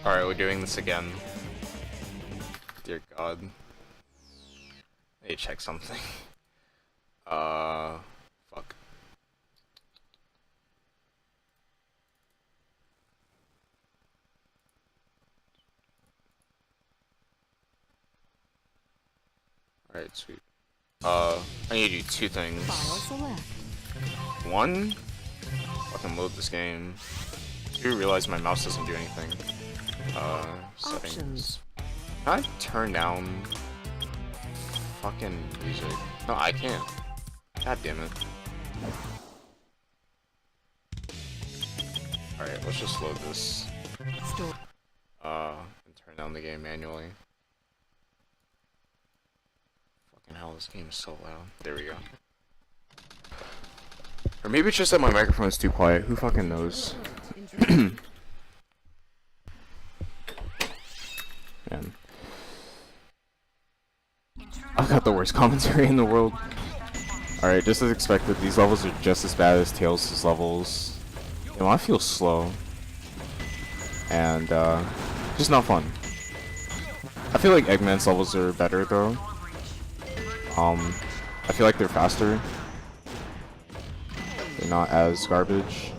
Alright, we're doing this again. Dear God. I need to check something. Fuck. Alright, sweet. I need to do two things. One, fucking load this game. Two, realize my mouse doesn't do anything. Settings. Can I turn down fucking music? No, I can't. God damn it. Alright, let's just load this. And turn down the game manually. Fucking hell, this game is so loud. There we go. Or maybe it's just that my microphone is too quiet. Who fucking knows? Man. I've got the worst commentary in the world. Alright, just as expected, these levels are just as bad as Tails' levels. You know, I feel slow. And, just not fun. I feel like Eggman's levels are better, though. I feel like they're faster. They're not as garbage.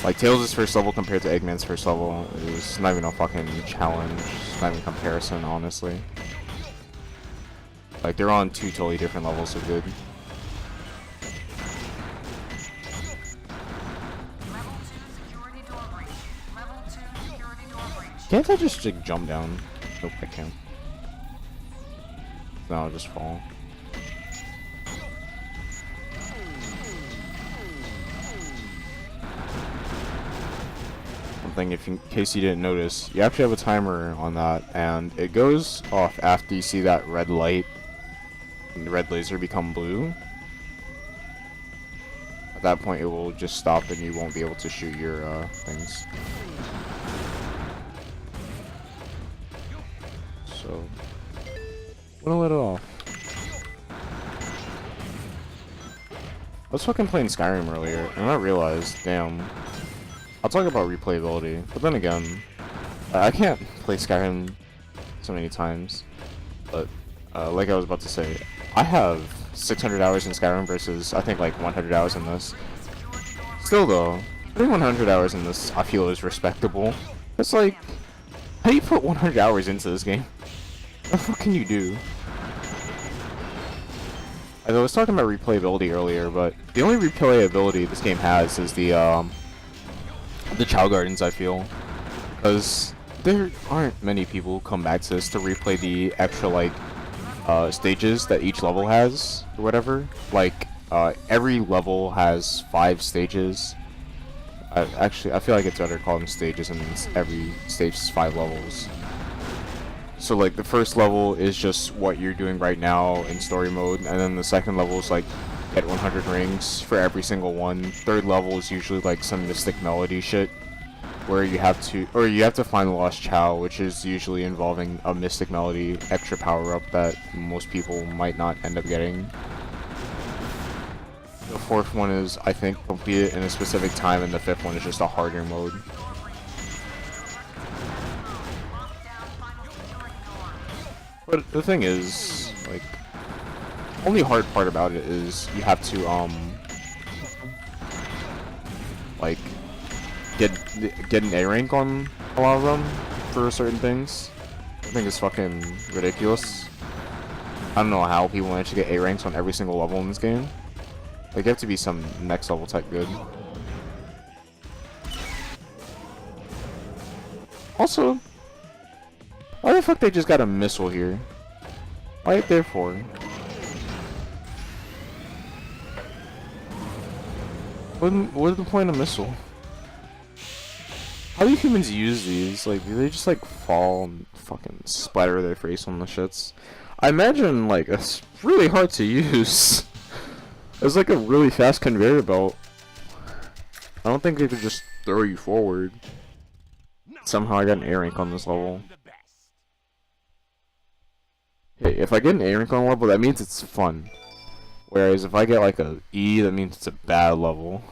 Like, Tails' first level compared to Eggman's first level is not even a fucking challenge. It's not even a comparison, honestly. Like, they're on two totally different levels of good. Can't I just like, jump down? Nope, I can't. No, I'll just fall. Something, in case you didn't notice, you actually have a timer on that, and it goes off after you see that red light and the red laser become blue. At that point, it will just stop and you won't be able to shoot your things. So, I'm gonna let it off. I was fucking playing Skyrim earlier, and I realized, damn, I'll talk about replayability, but then again, I can't play Skyrim so many times, but like I was about to say, I have 600 hours in Skyrim versus, I think, like 100 hours in this. Still though, putting 100 hours in this, I feel is respectable. It's like, how do you put 100 hours into this game? What the fuck can you do? I was talking about replayability earlier, but the only replayability this game has is the Chao Gardens, I feel. Because there aren't many people who come back to this to replay the extra, like, stages that each level has, or whatever. Like, every level has 5 stages. Actually, I feel like it's better to call them stages, and every stage is 5 levels. So like the first level is just what you're doing right now in story mode, and then the second level is like get 100 rings for every single one. Third level is usually like some mystic melody shit, where you have to find the lost Chao, which is usually involving a mystic melody extra power up that most people might not end up getting. The fourth one is, I think, completed in a specific time, and the fifth one is just a harder mode. But the thing is, like, only hard part about it is you have to, like, get an A rank on a lot of them for certain things. I think it's fucking ridiculous. I don't know how people manage to get A ranks on every single level in this game. Like, you have to be some next level type good. Also, why the fuck they just got a missile here? Right there for? What is the point of missile? How do humans use these? Like, do they just like fall and fucking splatter their face on the shits? I imagine like it's really hard to use. It's like a really fast conveyor belt. I don't think they could just throw you forward. Somehow I got an A rank on this level. Hey, if I get an A rank on a level, that means it's fun. Whereas if I get like a E, that means it's a bad level.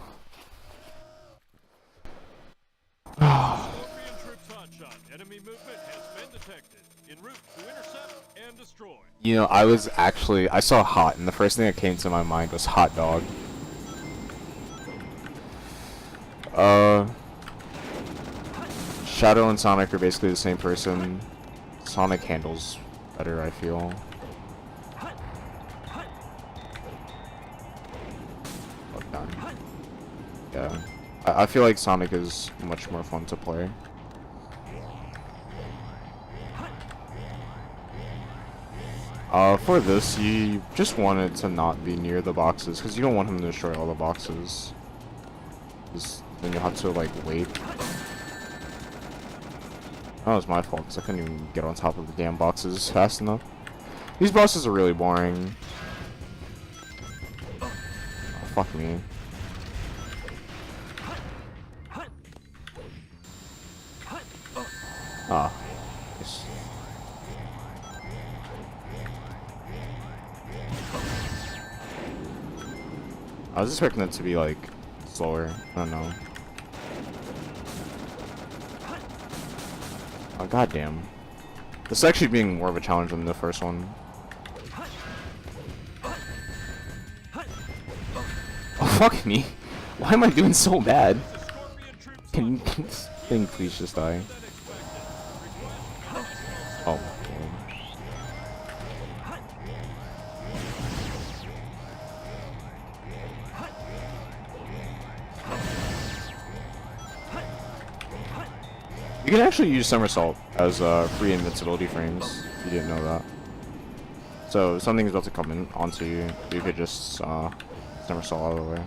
Enemy movement has been detected. En route to intercept and destroy. You know, I saw hot, and the first thing that came to my mind was hot dog. Shadow and Sonic are basically the same person. Sonic handles better, I feel. Oh, done. Yeah. I feel like Sonic is much more fun to play. For this, you just want it to not be near the boxes, because you don't want him to destroy all the boxes. Because then you'll have to, like, wait. That was my fault, because I couldn't even get on top of the damn boxes fast enough. These bosses are really boring. Oh, fuck me. Ah. Yes. I was expecting it to be, like, slower. I don't know. Oh, goddamn. This is actually being more of a challenge than the first one. Oh, fuck me. Why am I doing so bad? Can this thing please just die? Oh, okay. You can actually use somersault as free invincibility frames, if you didn't know that. So if something's about to come in onto you, you could just somersault out of the way.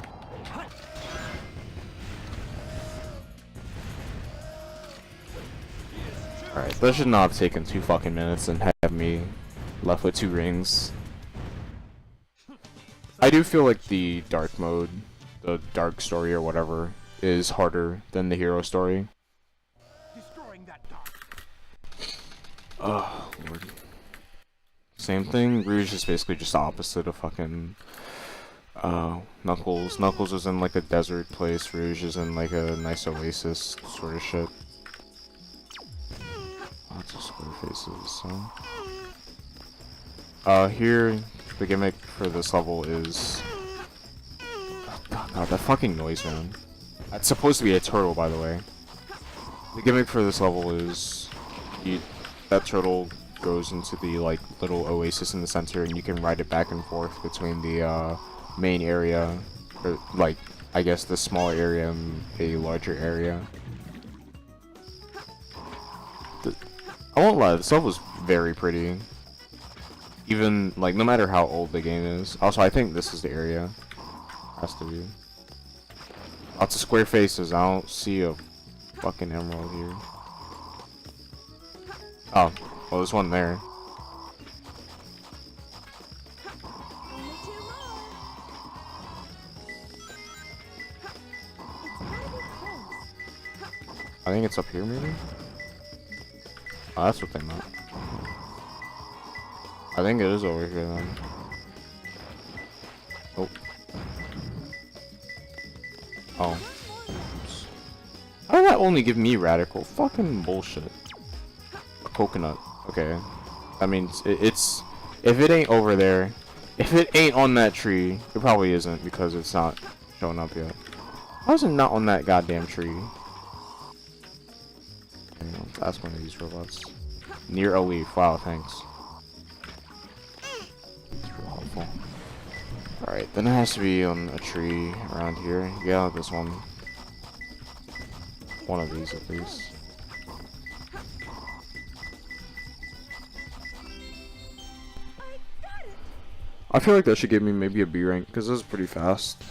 Alright, that should not have taken 2 fucking minutes and have me left with 2 rings. I do feel like the dark mode, the dark story or whatever, is harder than the hero story. Oh, Lord. Same thing, Rouge is basically just the opposite of fucking Knuckles. Knuckles is in like a desert place, Rouge is in like a nice oasis sort of shit. Lots of square faces, so. Here, the gimmick for this level is... Oh, God, that fucking noise, man. That's supposed to be a turtle, by the way. The gimmick for this level is... that turtle goes into the like little oasis in the center, and you can ride it back and forth between the main area, or like I guess the smaller area and a larger area. I won't lie, this level is very pretty. Even like no matter how old the game is. Also, I think this is the area. Has to be. Lots of square faces. I don't see a fucking emerald here. Oh, well, there's one there. I think it's up here, maybe? Oh, that's what they meant. I think it is over here, then. Oh. Oh. Oops. How did that only give me radical? Fucking bullshit. Coconut. Okay. That means it's... If it ain't over there, if it ain't on that tree, it probably isn't because it's not showing up yet. How is it not on that goddamn tree? Okay, let's ask one of these robots. Near a leaf. Wow, thanks. It's real helpful. Alright, then it has to be on a tree around here. Yeah, this one. One of these at least. I feel like that should give me maybe a B rank, because this is pretty fast.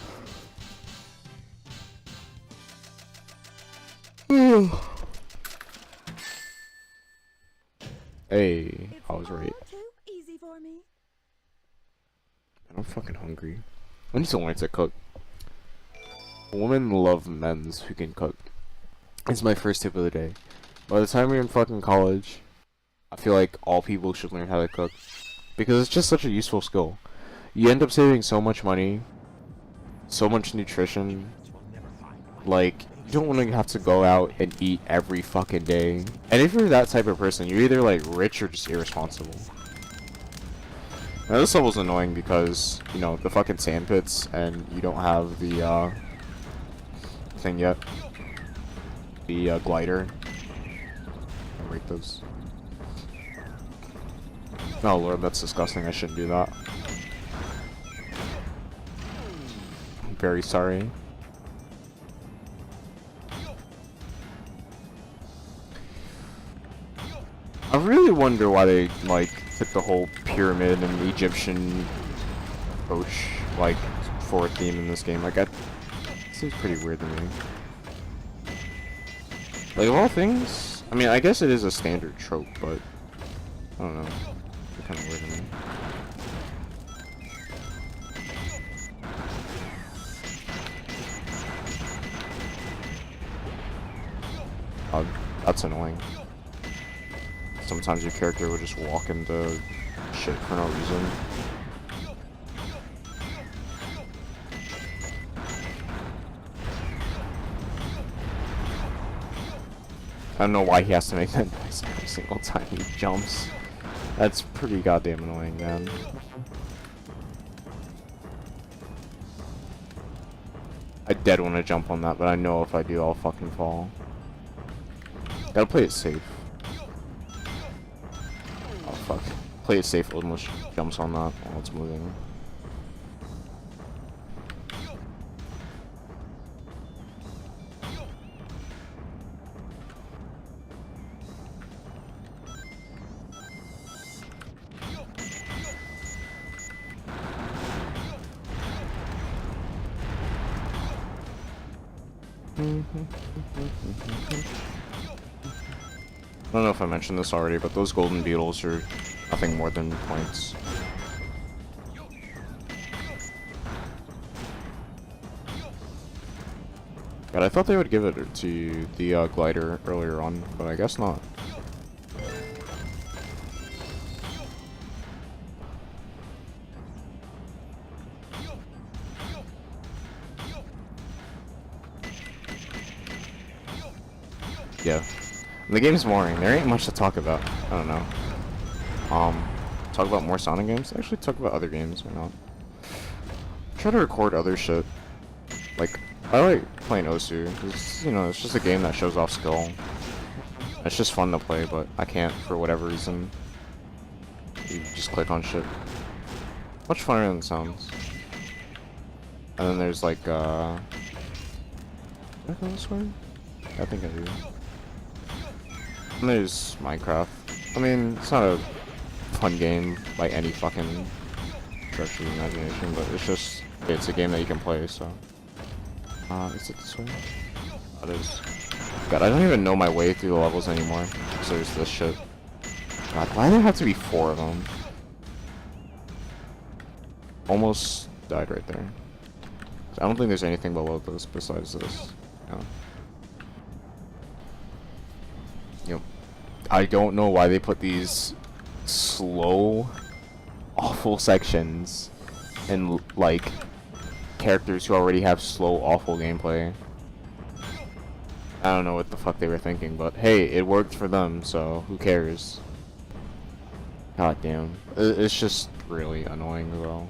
Hey, I was right. I'm fucking hungry. I need to learn to cook. Women love men's who can cook. It's my first tip of the day. By the time you're in fucking college, I feel like all people should learn how to cook. Because it's just such a useful skill. You end up saving so much money, so much nutrition. Like, You don't want to have to go out and eat every fucking day. And if you're that type of person, you're either like rich or just irresponsible. Now this level's annoying because, you know, the fucking sand pits and you don't have the thing yet. The glider. I'll rate those. Oh lord, that's disgusting. I shouldn't do that. I'm very sorry. I really wonder why they, like, took the whole pyramid and the Egyptian approach, like, for a theme in this game. Like, it seems pretty weird to me. Like, of all things, I mean, I guess it is a standard trope, but I don't know. It's kind of weird to me. Oh, that's annoying. Sometimes your character will just walk into shit for no reason. I don't know why he has to make that noise every single time he jumps. That's pretty goddamn annoying, man. I dead want to jump on that, but I know if I do, I'll fucking fall. Gotta play it safe. Oh fuck. Play it safe, almost jumps on that while it's moving. I don't know if I mentioned this already, but those golden beetles are nothing more than points. God, I thought they would give it to the glider earlier on, but I guess not. Yeah. The game's boring. There ain't much to talk about. I don't know. Talk about more Sonic games? Actually, talk about other games. Why not? Try to record other shit. Like, I like playing Osu. Cause, you know, it's just a game that shows off skill. It's just fun to play, but I can't for whatever reason. You just click on shit. Much funner than it sounds. And then there's like, did I go this way? I think I do. And there's Minecraft. I mean, it's not a fun game by any fucking stretch of the imagination, but it's a game that you can play, so. Is it this way? Oh, it is. God, I don't even know my way through the levels anymore. So there's this shit. God, why do there have to be 4 of them? Almost died right there. I don't think there's anything below this besides this. Yeah. Yep. I don't know why they put these slow, awful sections in, like, characters who already have slow, awful gameplay. I don't know what the fuck they were thinking, but hey, it worked for them, so who cares? God damn. It's just really annoying as well.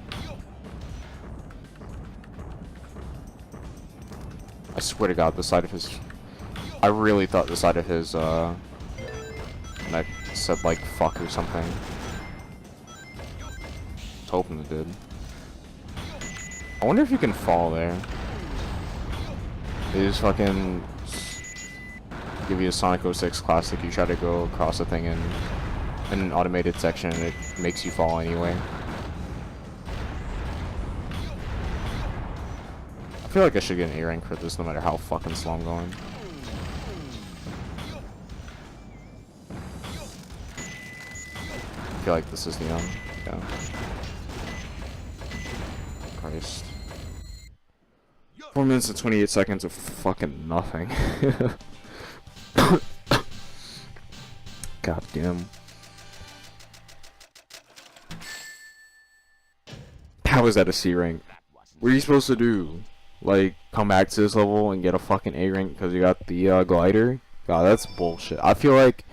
I swear to God, the side of his... I really thought the side of his, and I said, like, fuck or something. I was hoping it did. I wonder if you can fall there. They just fucking give you a Sonic 06 Classic, you try to go across the thing in an automated section and it makes you fall anyway. I feel like I should get an A rank for this no matter how fucking slow I'm going. I feel like this is the end. Yeah. Christ. 4 minutes and 28 seconds of fucking nothing. God damn. How is that a C rank? What are you supposed to do? like come back to this level and get a fucking A rank because you got the glider. God, that's bullshit. I feel like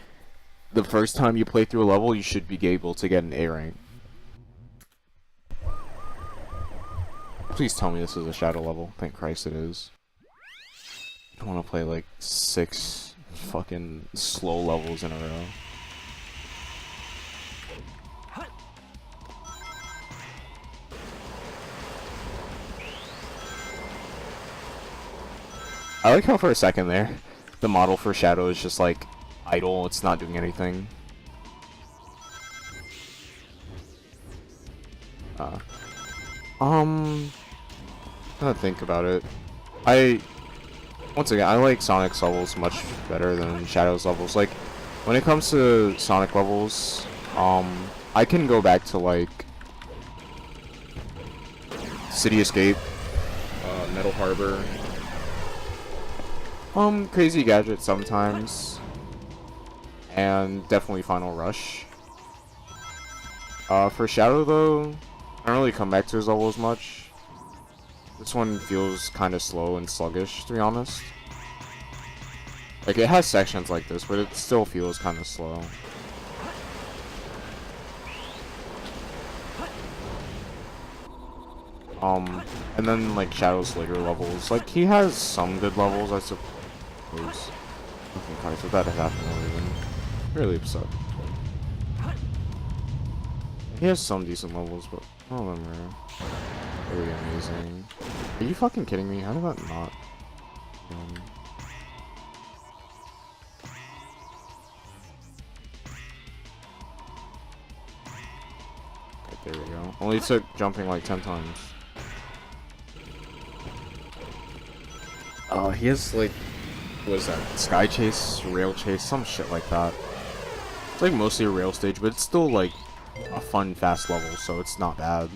the first time you play through a level, you should be able to get an A rank. Please tell me this is a shadow level. Thank Christ it is. I don't want to play like 6 fucking slow levels in a row. I like how for a second there, the model for Shadow is just like idle, it's not doing anything. Gotta think about it. Once again, I like Sonic's levels much better than Shadow's levels. Like, when it comes to Sonic levels, I can go back to like City Escape, Metal Harbor, Crazy Gadget sometimes, and definitely Final Rush. For Shadow though, I don't really come back to his level as much. This one feels kind of slow and sluggish, to be honest. Like, it has sections like this, but it still feels kind of slow. And then, like, Shadow's later levels. Like, he has some good levels, I suppose. Fucking Christ, if that had happened, I would have been really upset. He has some decent levels, but none of them are really amazing. Are you fucking kidding me? How did that not? Right, there we go. Only took jumping like 10 times. He has like, what is that? Sky Chase, Rail Chase, some shit like that. It's like mostly a rail stage, but it's still like a fun, fast level, so it's not bad.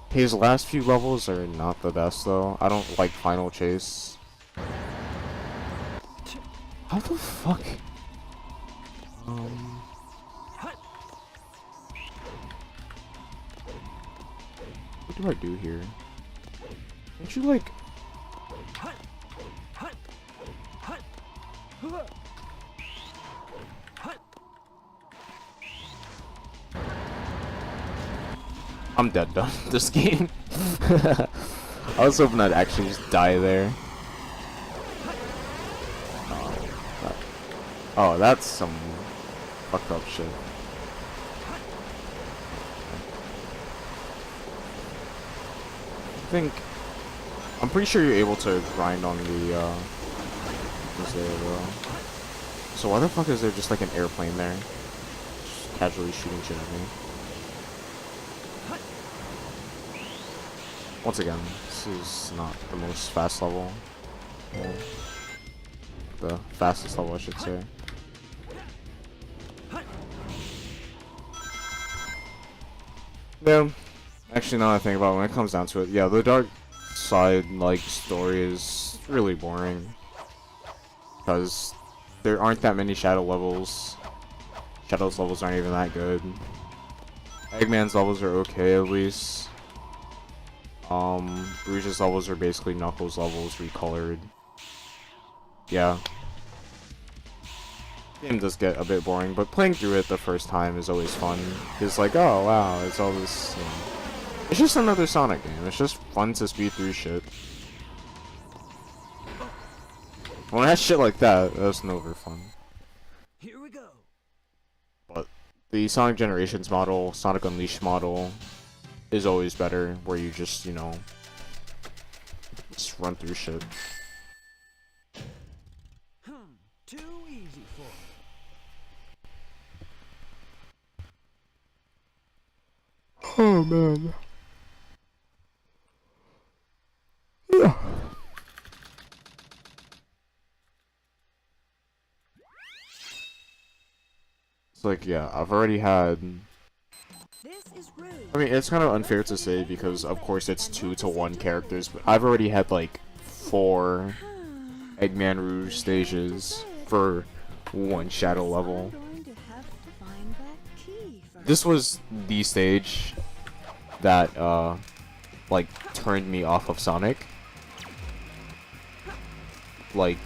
His last few levels are not the best though. I don't like Final Chase. How the fuck? What do I do here? Can't you like... I'm dead done with this game. I was hoping I'd actually just die there. Oh, that's some fucked up shit. I'm pretty sure you're able to grind on the is there though. So why the fuck is there just like an airplane there? Just casually shooting shit at me. Once again, this is not the most fast level. Well, the fastest level, I should say. Yeah, actually, now that I think about it, when it comes down to it, yeah, the Dark Side like story is really boring because there aren't that many Shadow levels. Shadow's levels aren't even that good. Eggman's levels are okay at least. Rouge's levels are basically Knuckles levels recolored. Yeah. The game does get a bit boring, but playing through it the first time is always fun. It's like, oh wow, it's all this, you know. It's just another Sonic game. It's just fun to speed through shit. When I have shit like that, that's never fun. Here we go. But the Sonic Generations model, Sonic Unleashed model, is always better, where you just, you know, just run through shit. Too easy for me. Oh man. Yeah. It's like, yeah, I've already had... This is rude. I mean, it's kind of unfair to say because, of course, it's 2-to-1 characters, but I've already had, like, 4 Eggman Rouge stages for one Shadow level. This was the stage that, like turned me off of Sonic. Like,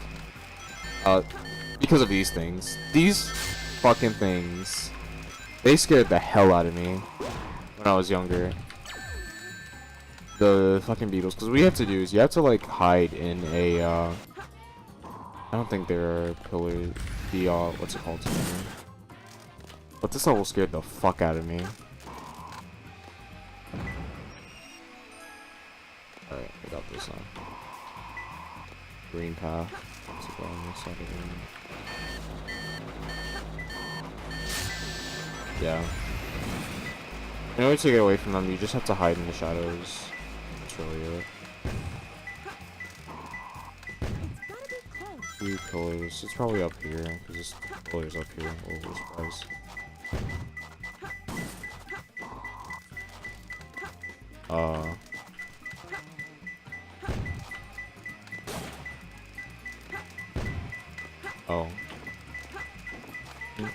because of these things. These fucking things, they scared the hell out of me when I was younger. The fucking beetles, because what you have to do is you have to like hide in a I don't think there are pillars, the what's it called, but this level scared the fuck out of me. Alright, I got this now. Green path. Let's go on this side of the room. Yeah. In order to get away from them, you just have to hide in the shadows. That's really it. Few pillars. It's probably up here, because this pillar's up here. Over surprise. Oh. There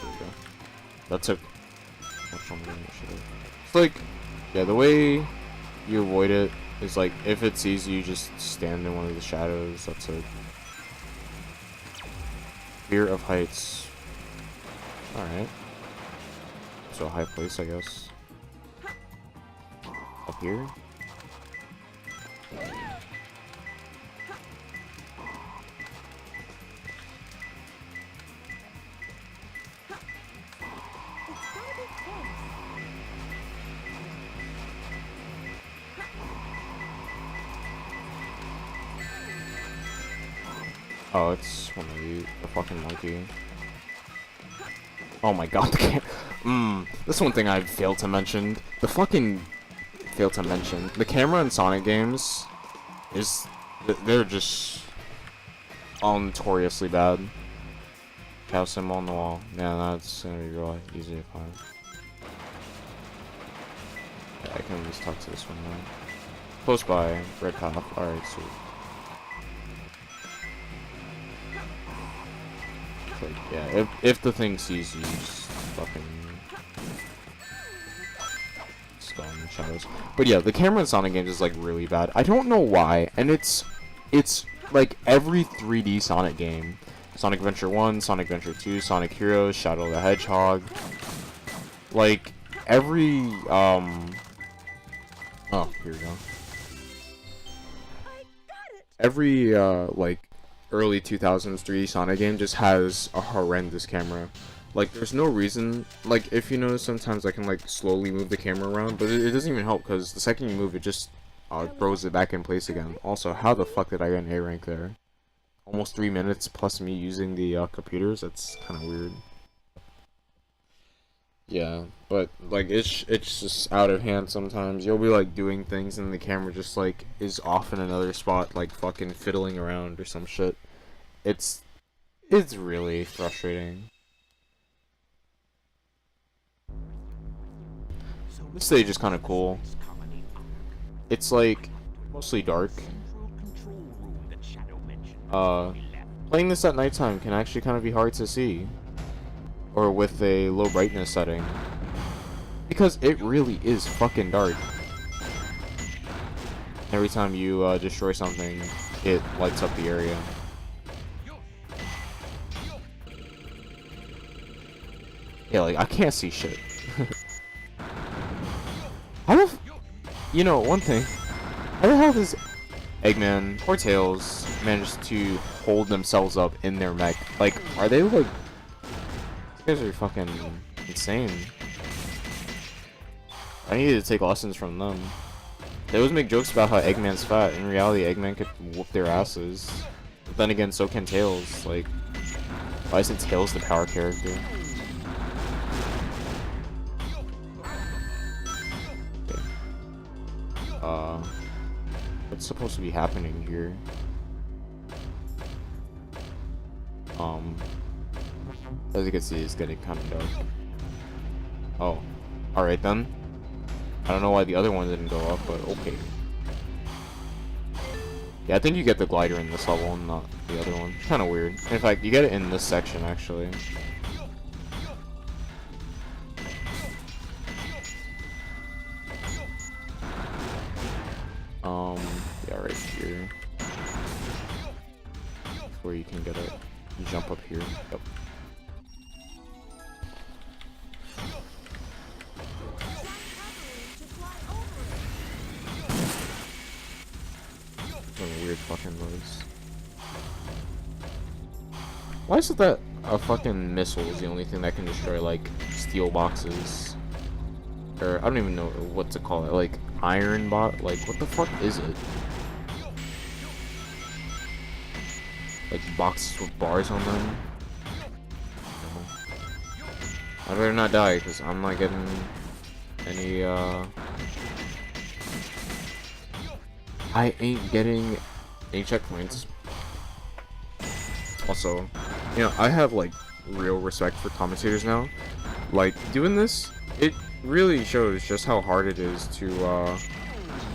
we go. That took much longer than it should have. It's like, yeah, the way you avoid it is like, if it sees you, just stand in one of the shadows. That's it. Fear of heights. Alright. So a high place, I guess. Up here? Oh, it's one of the fucking monkey. Oh my god, the that's one thing I failed to mention. The camera in Sonic games is, they're just all notoriously bad. Cow symbol on the wall. Yeah, that's gonna be real easy to find. Yeah, I can at least talk to this one now. Close by, red path. Alright, sweet. Like, yeah, if the thing sees you, just fucking skull in the shadows. But yeah, the camera in Sonic games is like really bad. I don't know why, and it's like every 3D Sonic game. Sonic Adventure 1, Sonic Adventure 2, Sonic Heroes, Shadow the Hedgehog. Like every oh, here we go. Every like early 2000s 3D Sonic game just has a horrendous camera. Like, there's no reason. Like, if you notice, sometimes I can like slowly move the camera around, but it doesn't even help, because the second you move it, just throws it back in place again. Also, how the fuck did I get an A rank there? Almost 3 minutes plus me using the computers. That's kind of weird. Yeah, but like it's just out of hand sometimes. You'll be like doing things and the camera just like is off in another spot, like fucking fiddling around or some shit. It's really frustrating. This stage is kind of cool. It's like mostly dark. Playing this at nighttime can actually kind of be hard to see, or with a low brightness setting, because it really is fucking dark. Every time you destroy something, it lights up the area. Yeah, like I can't see shit. How the you know, one thing, how the hell does Eggman or Tails manage to hold themselves up in their mech? Like, are they like, these guys are fucking insane. I needed to take lessons from them. They always make jokes about how Eggman's fat. In reality, Eggman could whoop their asses. But then again, so can Tails. Like, why isn't Tails the power character? Okay. What's supposed to be happening here? As you can see, it's getting kind of dark. Oh, alright then. I don't know why the other one didn't go up, but okay. Yeah, I think you get the glider in this level and not the other one. Kind of weird. In fact, you get it in this section, actually. Yeah, right here. Where you can get it. You jump up here. Yep. What a weird fucking noise. Why is it that a fucking missile is the only thing that can destroy, like, steel boxes? Or, I don't even know what to call it. Like, iron bot? Like, what the fuck is it? Like, boxes with bars on them? I better not die, because I'm not getting any, I ain't getting any checkpoints. Also, you know, I have, like, real respect for commentators now. Like, doing this, it really shows just how hard it is to,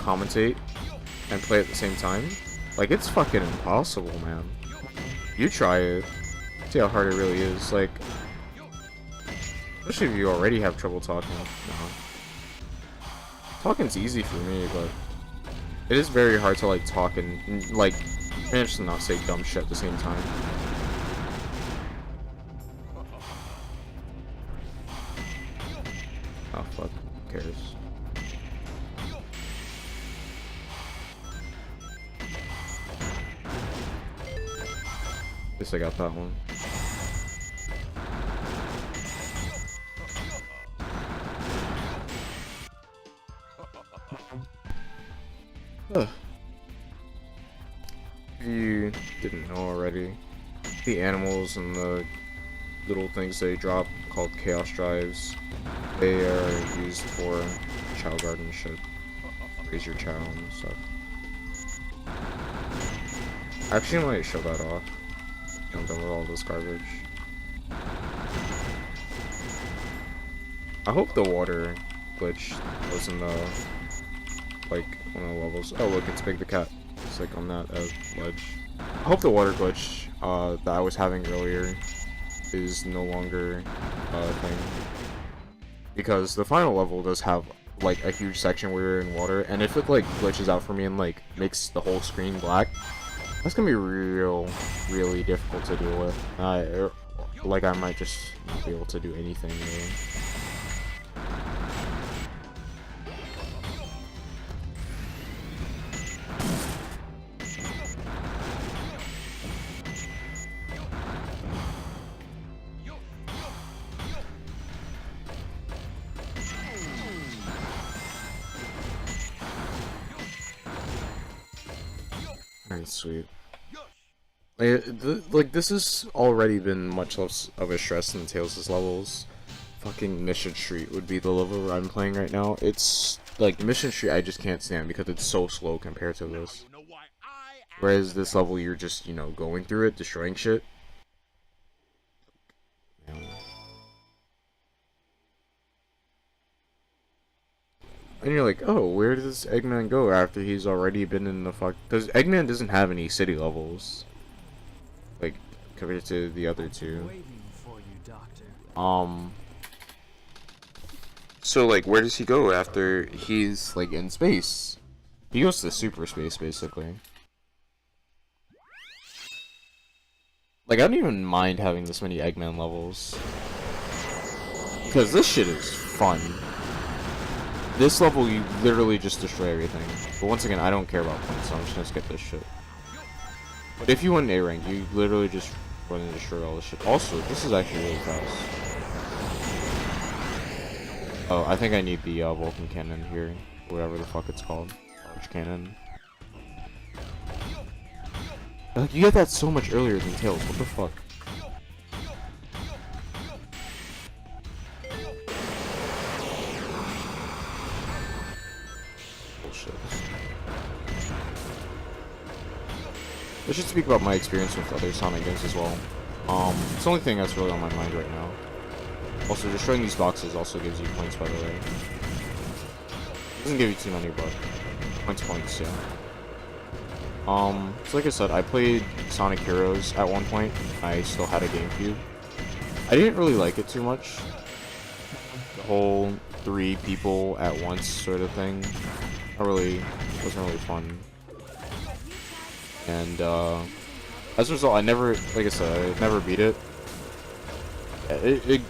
commentate and play at the same time. Like, it's fucking impossible, man. You try it, see how hard it really is. Like, especially if you already have trouble talking. No. Talking's easy for me, but it is very hard to, like, talk and, like, manage to not say dumb shit at the same time. Oh fuck, who cares? At least I got that one. Ugh. If you didn't know already, the animals and the little things they drop called chaos drives, they are used for Chao Garden shit. Raise your Chao and stuff. Actually, I might show that off. I'm done with all this garbage. I hope the water glitch was in the, like, one of the levels. Oh look, it's Big the Cat. It's like on that ledge. I hope the water glitch that I was having earlier is no longer a thing. Because the final level does have, like, a huge section where you're in water, and if it, like, glitches out for me and, like, makes the whole screen black, that's gonna be really difficult to deal with. Like, I might just not be able to do anything really. Alright, sweet. Like, this has already been much less of a stress than Tails' levels. Fucking Mission Street would be the level where I'm playing right now. It's, like, Mission Street I just can't stand because it's so slow compared to this. Whereas this level, you're just, you know, going through it, destroying shit. And you're like, oh, where does Eggman go after he's already been in the fuck? Because Eggman doesn't have any city levels, like, compared to the other two. So, like, where does he go after he's, like, in space? He goes to super space, basically. Like, I don't even mind having this many Eggman levels, because this shit is fun. This level, you literally just destroy everything. But once again, I don't care about points, so I'm just gonna skip this shit. But if you win A rank, you literally just run and destroy all this shit. Also, this is actually really fast. Oh, I think I need the Vulcan Cannon here. Whatever the fuck it's called. Large Cannon. Like, you get that so much earlier than Tails. What the fuck? I should speak about my experience with other Sonic games as well. It's the only thing that's really on my mind right now. Also, destroying these boxes also gives you points, by the way. Doesn't give you too many, but points, yeah. So like I said, I played Sonic Heroes at one point. I still had a GameCube. I didn't really like it too much. The whole 3 people at once sort of thing. Wasn't really fun. and as a result, I never, like I said, I never beat it. It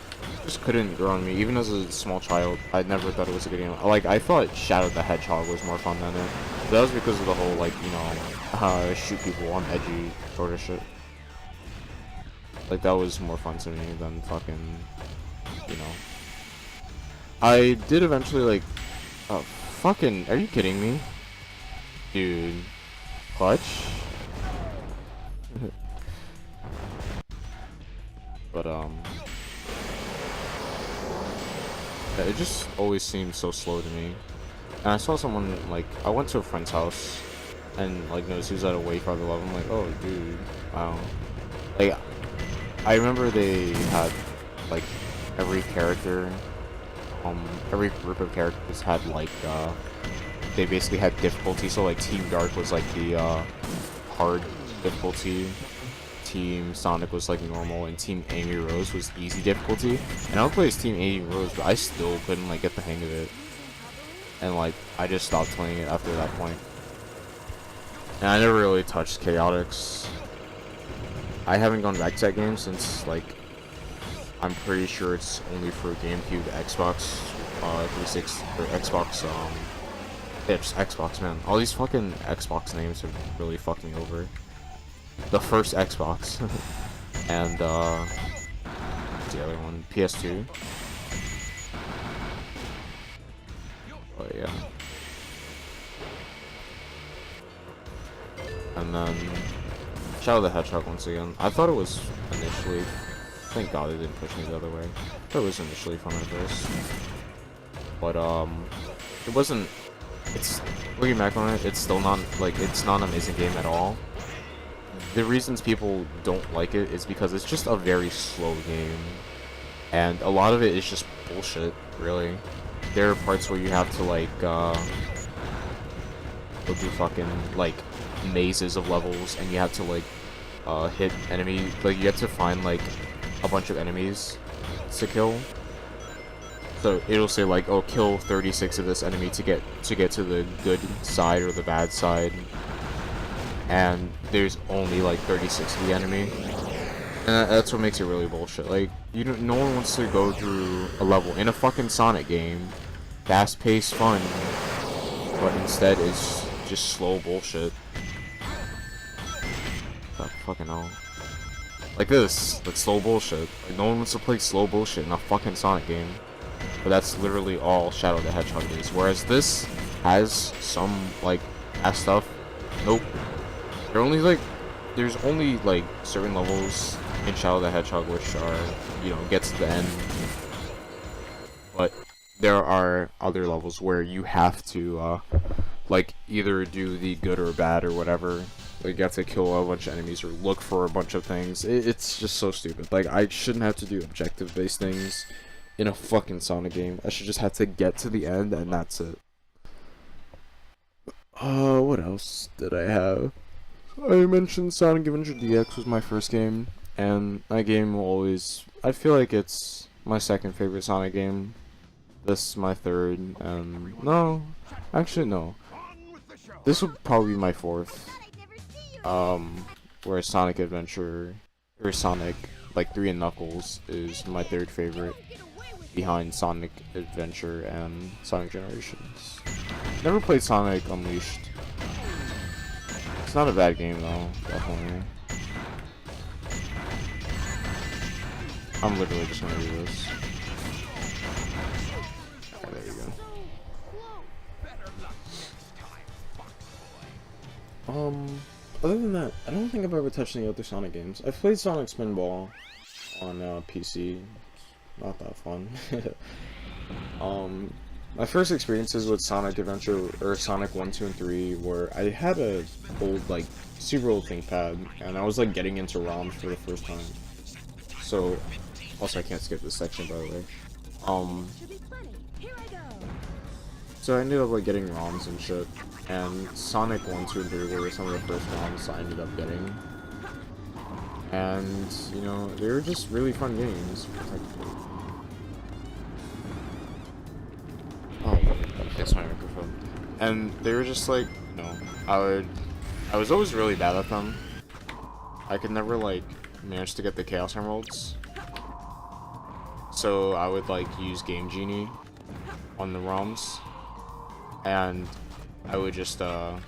just couldn't grow on me. Even as a small child, I never thought it was a good game. Like, I thought Shadow the Hedgehog was more fun than it. But that was because of the whole, like, you know, shoot people on edgy sort of shit. Like, that was more fun to me than fucking, you know. I did eventually, like, oh, fucking, are you kidding me? Dude. Clutch? But, yeah, it just always seemed so slow to me. And I saw someone, like, I went to a friend's house and, like, noticed he was at a way farther level. I'm like, oh, dude, wow. Like, I remember they had, like, every character, every group of characters had, like, they basically had difficulty. So, like, Team Dark was, like, the, hard difficulty. Team Sonic was like normal, and Team Amy Rose was easy difficulty. And I would play as Team Amy Rose, but I still couldn't like get the hang of it. And like I just stopped playing it after that point. And I never really touched Chaotix. I haven't gone back to that game since like I'm pretty sure it's only for GameCube, Xbox 360 or Xbox. Yeah, just Xbox, man. All these fucking Xbox names have really fucked me over. The first Xbox and what's the other one? PS2. Oh yeah. And then Shadow the Hedgehog once again. I thought it was initially, thank God they didn't push me the other way. I thought it was initially fun at first, but it wasn't. It's looking back on it, it's still not like it's not an amazing game at all. The reasons people don't like it is because it's just a very slow game, and a lot of it is just bullshit, really. There are parts where you have to like go through fucking like mazes of levels, and you have to like hit enemy, like you have to find like a bunch of enemies to kill. So it'll say like, oh, kill 36 of this enemy to get to the good side or the bad side. And there's only like 36 of the enemy, and that's what makes it really bullshit. Like, no one wants to go through a level in a fucking Sonic game, fast-paced fun, but instead it's just slow bullshit. Oh, fucking hell. Like this, like slow bullshit. Like, no one wants to play slow bullshit in a fucking Sonic game, but that's literally all Shadow the Hedgehog is. Whereas this has some like fast stuff. Nope. There's only like certain levels in Shadow the Hedgehog which are, you know, get to the end. But there are other levels where you have to like either do the good or bad or whatever. Like you have to kill a bunch of enemies or look for a bunch of things. It's just so stupid. Like I shouldn't have to do objective based things in a fucking Sonic game. I should just have to get to the end and that's it. What else did I have? I mentioned Sonic Adventure DX was my first game, and that game will always, I feel like it's my second favorite Sonic game. This is my third, and no, actually no. This would probably be my fourth. Where Sonic Adventure, or Sonic, like 3 and Knuckles, is my third favorite, behind Sonic Adventure and Sonic Generations. Never played Sonic Unleashed. It's not a bad game though, definitely. I'm literally just gonna do this. Alright, there you go. Other than that, I don't think I've ever touched any other Sonic games. I've played Sonic Spinball on PC. It's not that fun. My first experiences with Sonic Adventure, or Sonic 1, 2, and 3, were I had a old, like, super old ThinkPad, and I was, like, getting into ROMs for the first time. So, also I can't skip this section, by the way. So I ended up, like, getting ROMs and shit, and Sonic 1, 2, and 3 were some of the first ROMs I ended up getting. And, you know, they were just really fun games, technically. Oh, that's my microphone. And they were just like, you know, I I was always really bad at them. I could never like manage to get the Chaos Emeralds. So I would like use Game Genie on the ROMs, and I would just dark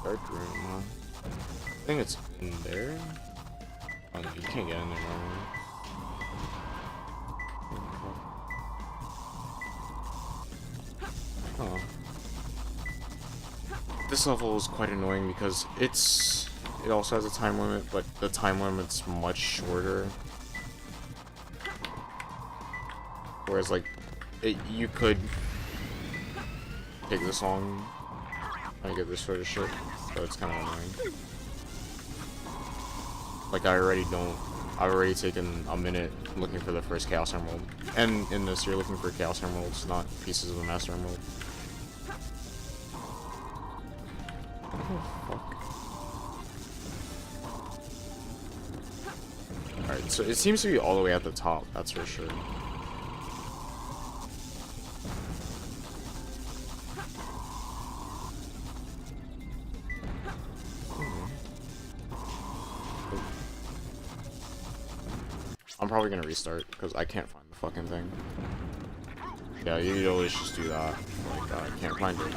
room. Huh? I think it's in there. Oh no, you can't get in there normally. Oh. This level is quite annoying because it also has a time limit, but the time limit's much shorter. Whereas like you could take this long and get this sort of shit, so it's kind of annoying. Like I've already taken a minute looking for the first Chaos Emerald. And in this, you're looking for Chaos Emeralds, not pieces of the Master Emerald. Oh, fuck. Alright, so it seems to be all the way at the top, that's for sure. I'm probably gonna restart because I can't find the fucking thing. Yeah, you always just do that. Like, I can't find it.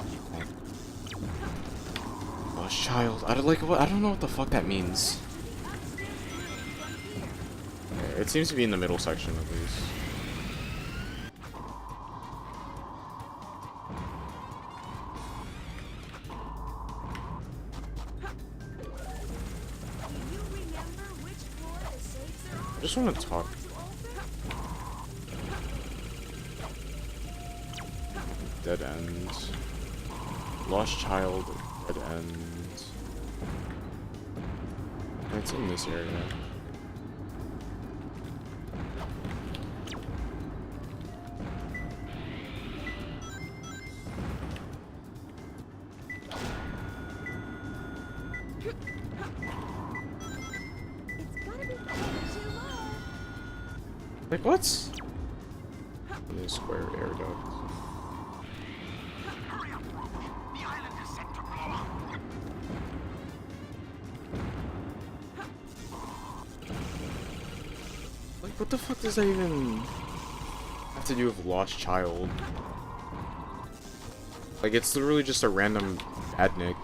Lost child. I don't know what the fuck that means. Okay, it seems to be in the middle section at least. I just want to talk. Dead end. Lost child. Dead end. It's in this area. Like what? In the square air duct. Like what the fuck does that even have to do with Lost Child? Like it's literally just a random badnik.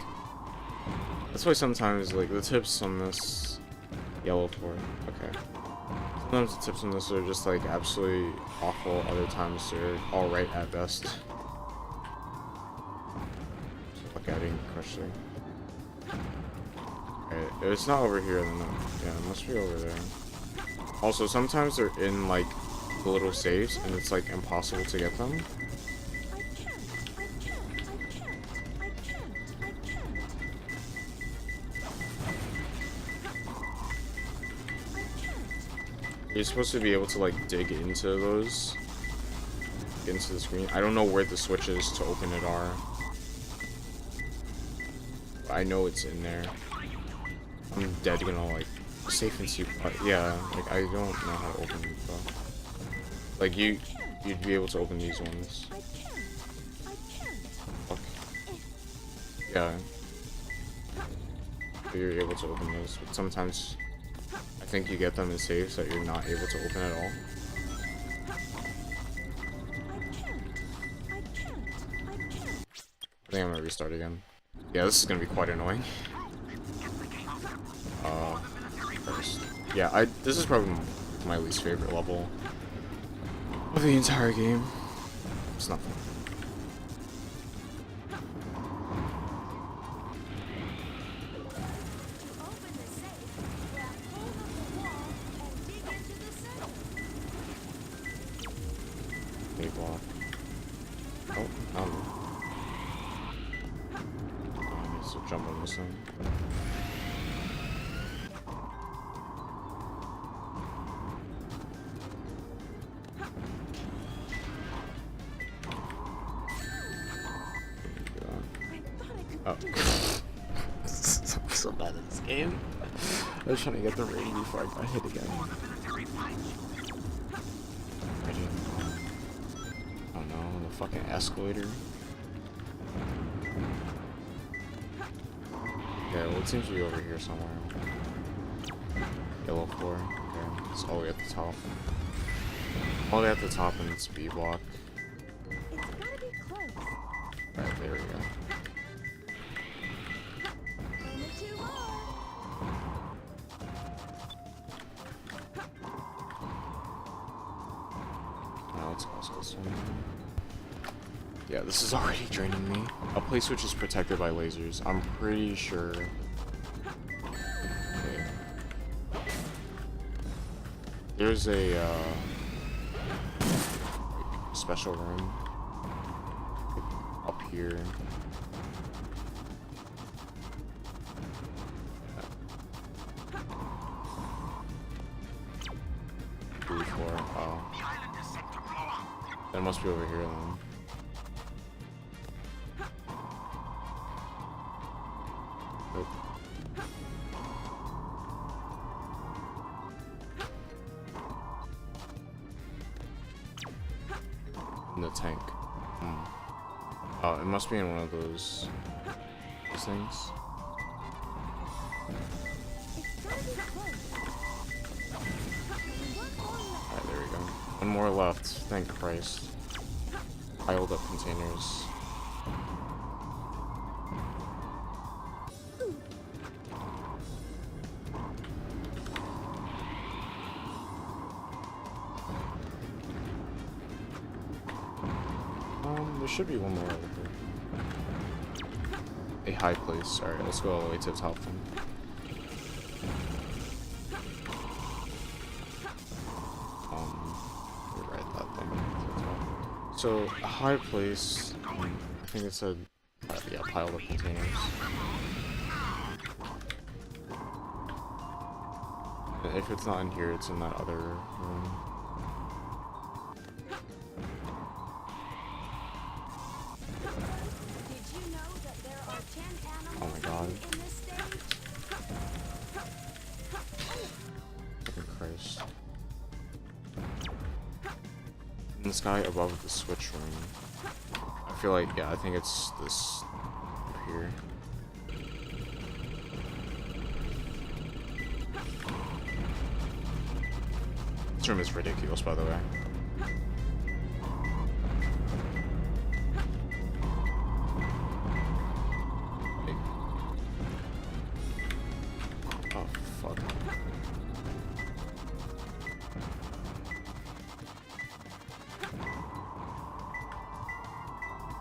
That's why sometimes like the tips on this yellow for okay. Sometimes the tips on this are just like absolutely awful, other times they're alright at best. Fuck, I didn't crush it. Okay, if it's not over here then yeah, it must be over there. Also, sometimes they're in like the little safes and it's like impossible to get them. You're supposed to be able to like dig into those, get into the screen. I don't know where the switches to open it are. But I know it's in there. I'm dead gonna like safe and see. Yeah, like I don't know how to open it though. Like you'd be able to open these ones. Fuck. Yeah. You're able to open those, but sometimes I think you get them in safes that you're not able to open at all. I think I'm gonna restart again. Yeah, this is gonna be quite annoying. First. Yeah, this is probably my least favorite level of the entire game. It's not fun. Block. Oh, I need to jump on this thing. Oh. I'm so bad at this game. I was trying to get the rating before I got hit again. Oh no, the fucking escalator. Okay, well it seems to be over here somewhere. Yellow floor. Okay, it's all the way at the top. All the way at the top and it's B block. It's gotta be close. Alright, there we go. Aim it too hard. Now let's also this one. Yeah, this is already draining me. A place which is protected by lasers. I'm pretty sure. Okay. There's a special room up here. Blue floor. Oh. That must be over here then. Nope. In the tank. Oh, it must be in one of those things. It's gotta be close. One more left. Alright, there we go. One more left, thank Christ. Piled up containers. There should be one more over here. A high place. Alright, let's go all the way to the top then. Rewrite that thing to the top. So, a high place, I think it said, yeah, piled up containers. And if it's not in here, it's in that other room. Did you know that there are 10 animals Oh my God. in this stage? Fucking Christ. In the sky above the switch room. I feel like, yeah, I think it's this up here. This room is ridiculous, by the way. Oh, fuck.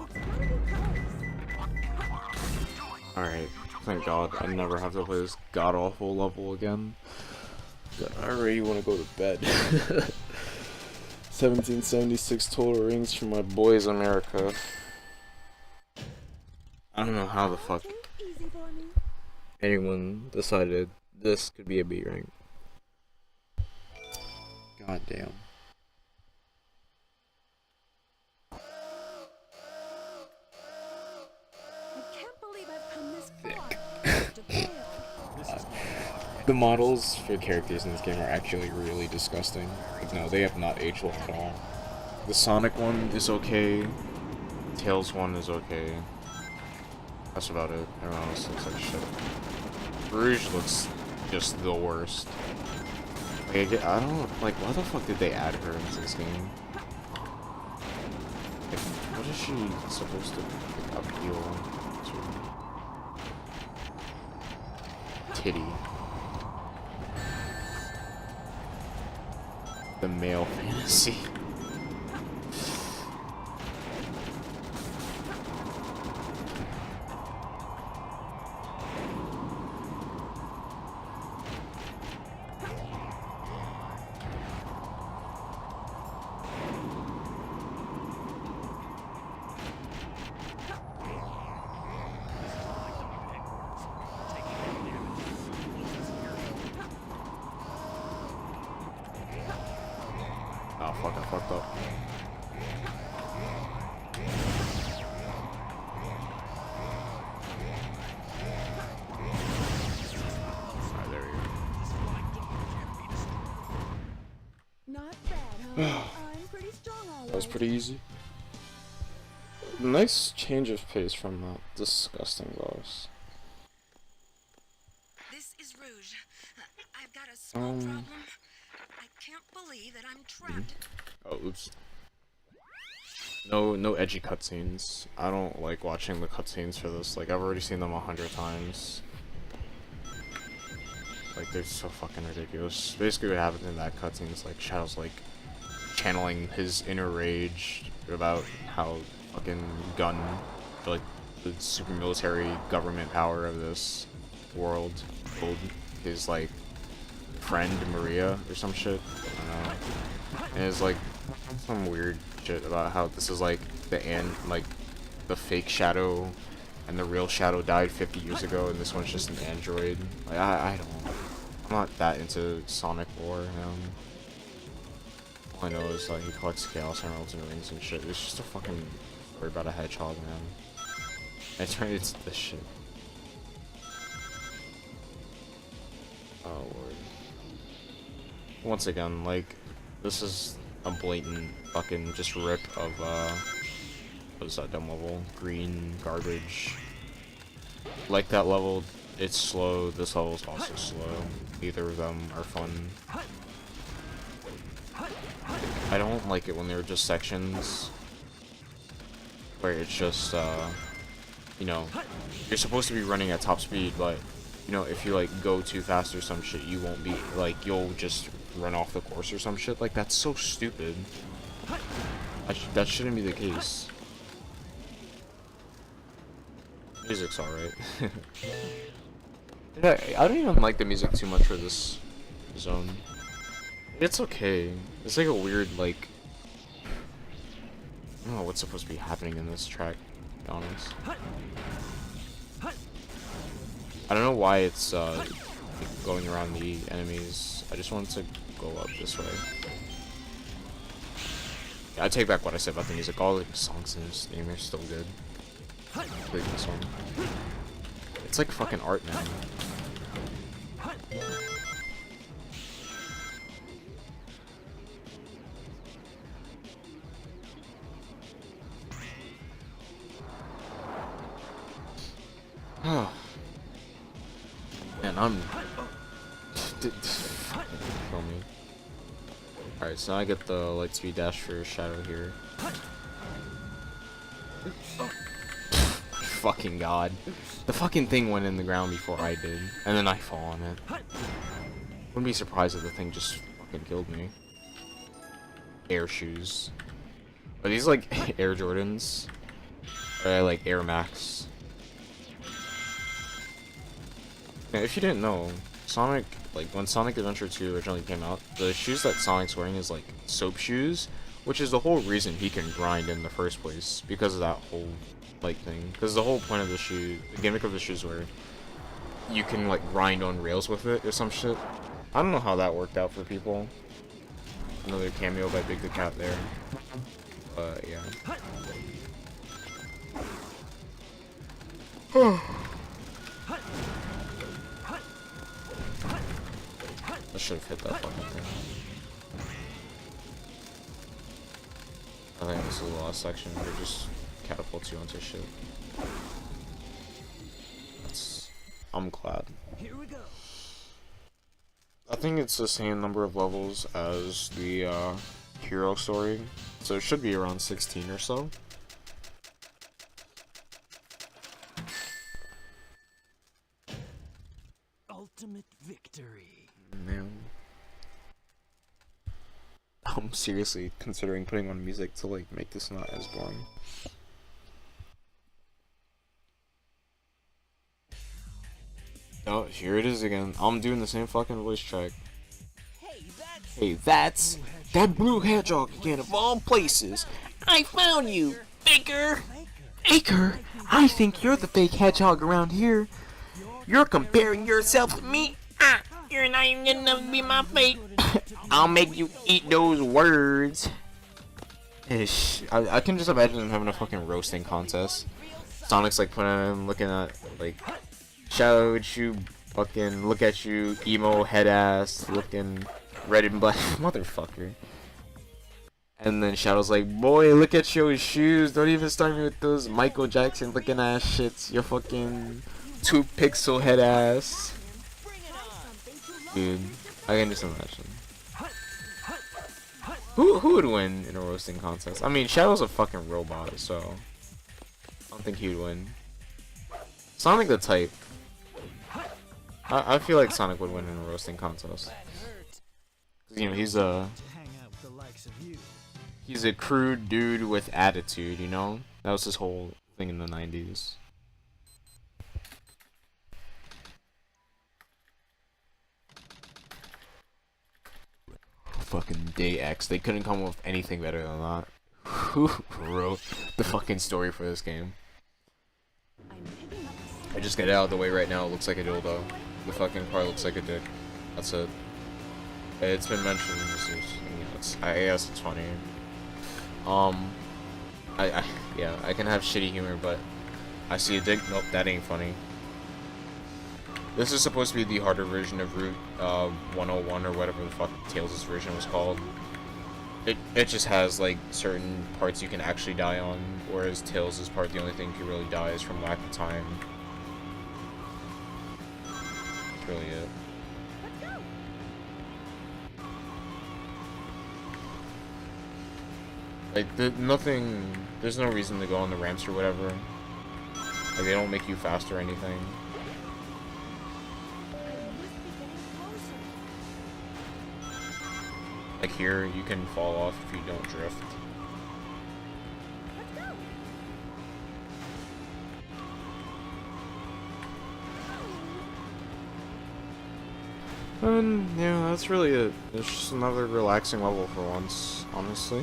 It's gotta be close. Alright, thank God I never have to play this god-awful level again. I already want to go to bed. 1776 total rings for my boys America. I don't know how the fuck Too easy for me. anyone decided this could be a B rank. God damn. I can't believe I've come this far. To fail. The models for characters in this game are actually really disgusting. Like, no, they have not aged well at all. The Sonic one is okay. Tails one is okay. That's about it. Everyone else looks like shit. Rouge looks just the worst. Like, I don't like. Why the fuck did they add her into this game? Like, what is she supposed to like, appeal to? Titty. The male fantasy. Oh fuck, I fucked up. Alright, there we go. Not bad, huh? I'm pretty strong all That was pretty easy. Nice change of pace from that disgusting boss. Rouge. I've got a small problem. I can't believe that I'm trapped. Oh, oops. No edgy cutscenes. I don't like watching the cutscenes for this. Like, I've already seen them 100 times. Like, they're so fucking ridiculous. Basically what happens in that cutscene is, like, Shadow's, like, channeling his inner rage about how fucking like, the super military government power of this world killed his, like, friend Maria or some shit. I don't know. And it's, like, some weird shit about how this is, like, the fake Shadow and the real Shadow died 50 years ago and this one's just an android. Like, I don't... I'm not that into Sonic lore. All I know is like he collects Chaos Emeralds and rings and shit. It's just a fucking story about a hedgehog, man. I turned into this shit. Oh lord. Once again, like, this is a blatant fucking just rip of what is that dumb level? Green garbage. Like that level, it's slow. This level is also slow. Neither of them are fun. I don't like it when they're just sections where it's just, you know, you're supposed to be running at top speed, but, you know, if you, like, go too fast or some shit, you won't be, like, you'll just run off the course or some shit. Like, that's so stupid. That shouldn't be the case. Music's alright. I don't even like the music too much for this zone. It's okay. It's like a weird, like... I don't know what's supposed to be happening in this track, to be honest. I don't know why it's like going around the enemies. I just wanted to go up this way. Yeah, I take back what I said about the music. All the songs in this game are still good. Including this one. It's like fucking art, man. Man, I'm... Kill me. Alright, so I get the Lightspeed dash for Shadow here. Fucking god. The fucking thing went in the ground before I did, and then I fall on it. Wouldn't be surprised if the thing just fucking killed me. Air shoes. Are these like Air Jordans? Or like Air Max? Yeah, if you didn't know, Sonic, like when Sonic Adventure 2 originally came out, the shoes that Sonic's wearing is like soap shoes, which is the whole reason he can grind in the first place, because of that whole like thing. Because the whole point of the shoe, the gimmick of the shoes where you can like grind on rails with it or some shit. I don't know how that worked out for people. Another cameo by Big the Cat there. But yeah. I should have hit that fucking thing. I think this is the last section where it just catapults you onto shit. I'm glad. Here we go. I think it's the same number of levels as the hero story, so it should be around 16 or so. Ultimate victory. Man. I'm seriously considering putting on music to like make this not as boring. Oh, here it is again. I'm doing the same fucking voice track. Hey, that's that blue hedgehog again of all places. I found you, Baker. Baker, I think you're the fake hedgehog around here. You're comparing yourself to me. You're not even gonna be my fate. I'll make you eat those words. Ish. I can just imagine them having a fucking roasting contest. Sonic's like putting him, looking at like Shadow, would you fucking look at you, emo head ass, looking red and black motherfucker. And then Shadow's like, boy, look at your shoes. Don't even start me with those Michael Jackson looking ass shits. Your fucking 2 pixel head ass. Dude, I can just imagine. Who would win in a roasting contest? I mean, Shadow's a fucking robot, so I don't think he would win. Sonic the type. I feel like Sonic would win in a roasting contest. You know, he's a crude dude with attitude, you know? That was his whole thing in the 90s. Fucking Day X. They couldn't come up with anything better than that. Who wrote the fucking story for this game? I just get it out of the way right now. It looks like a dildo. The fucking car looks like a dick. That's it. It's been mentioned. I guess it's funny. Yeah, I can have shitty humor, but I see a dick. Nope, that ain't funny. This is supposed to be the harder version of Route 101 or whatever the fuck Tails' version was called. It just has like certain parts you can actually die on, whereas Tails' part, the only thing you can really die is from lack of time. That's really it. Like, there's no reason to go on the ramps or whatever. Like, they don't make you faster or anything. Like here, you can fall off if you don't drift. And yeah, that's really it. It's just another relaxing level for once, honestly.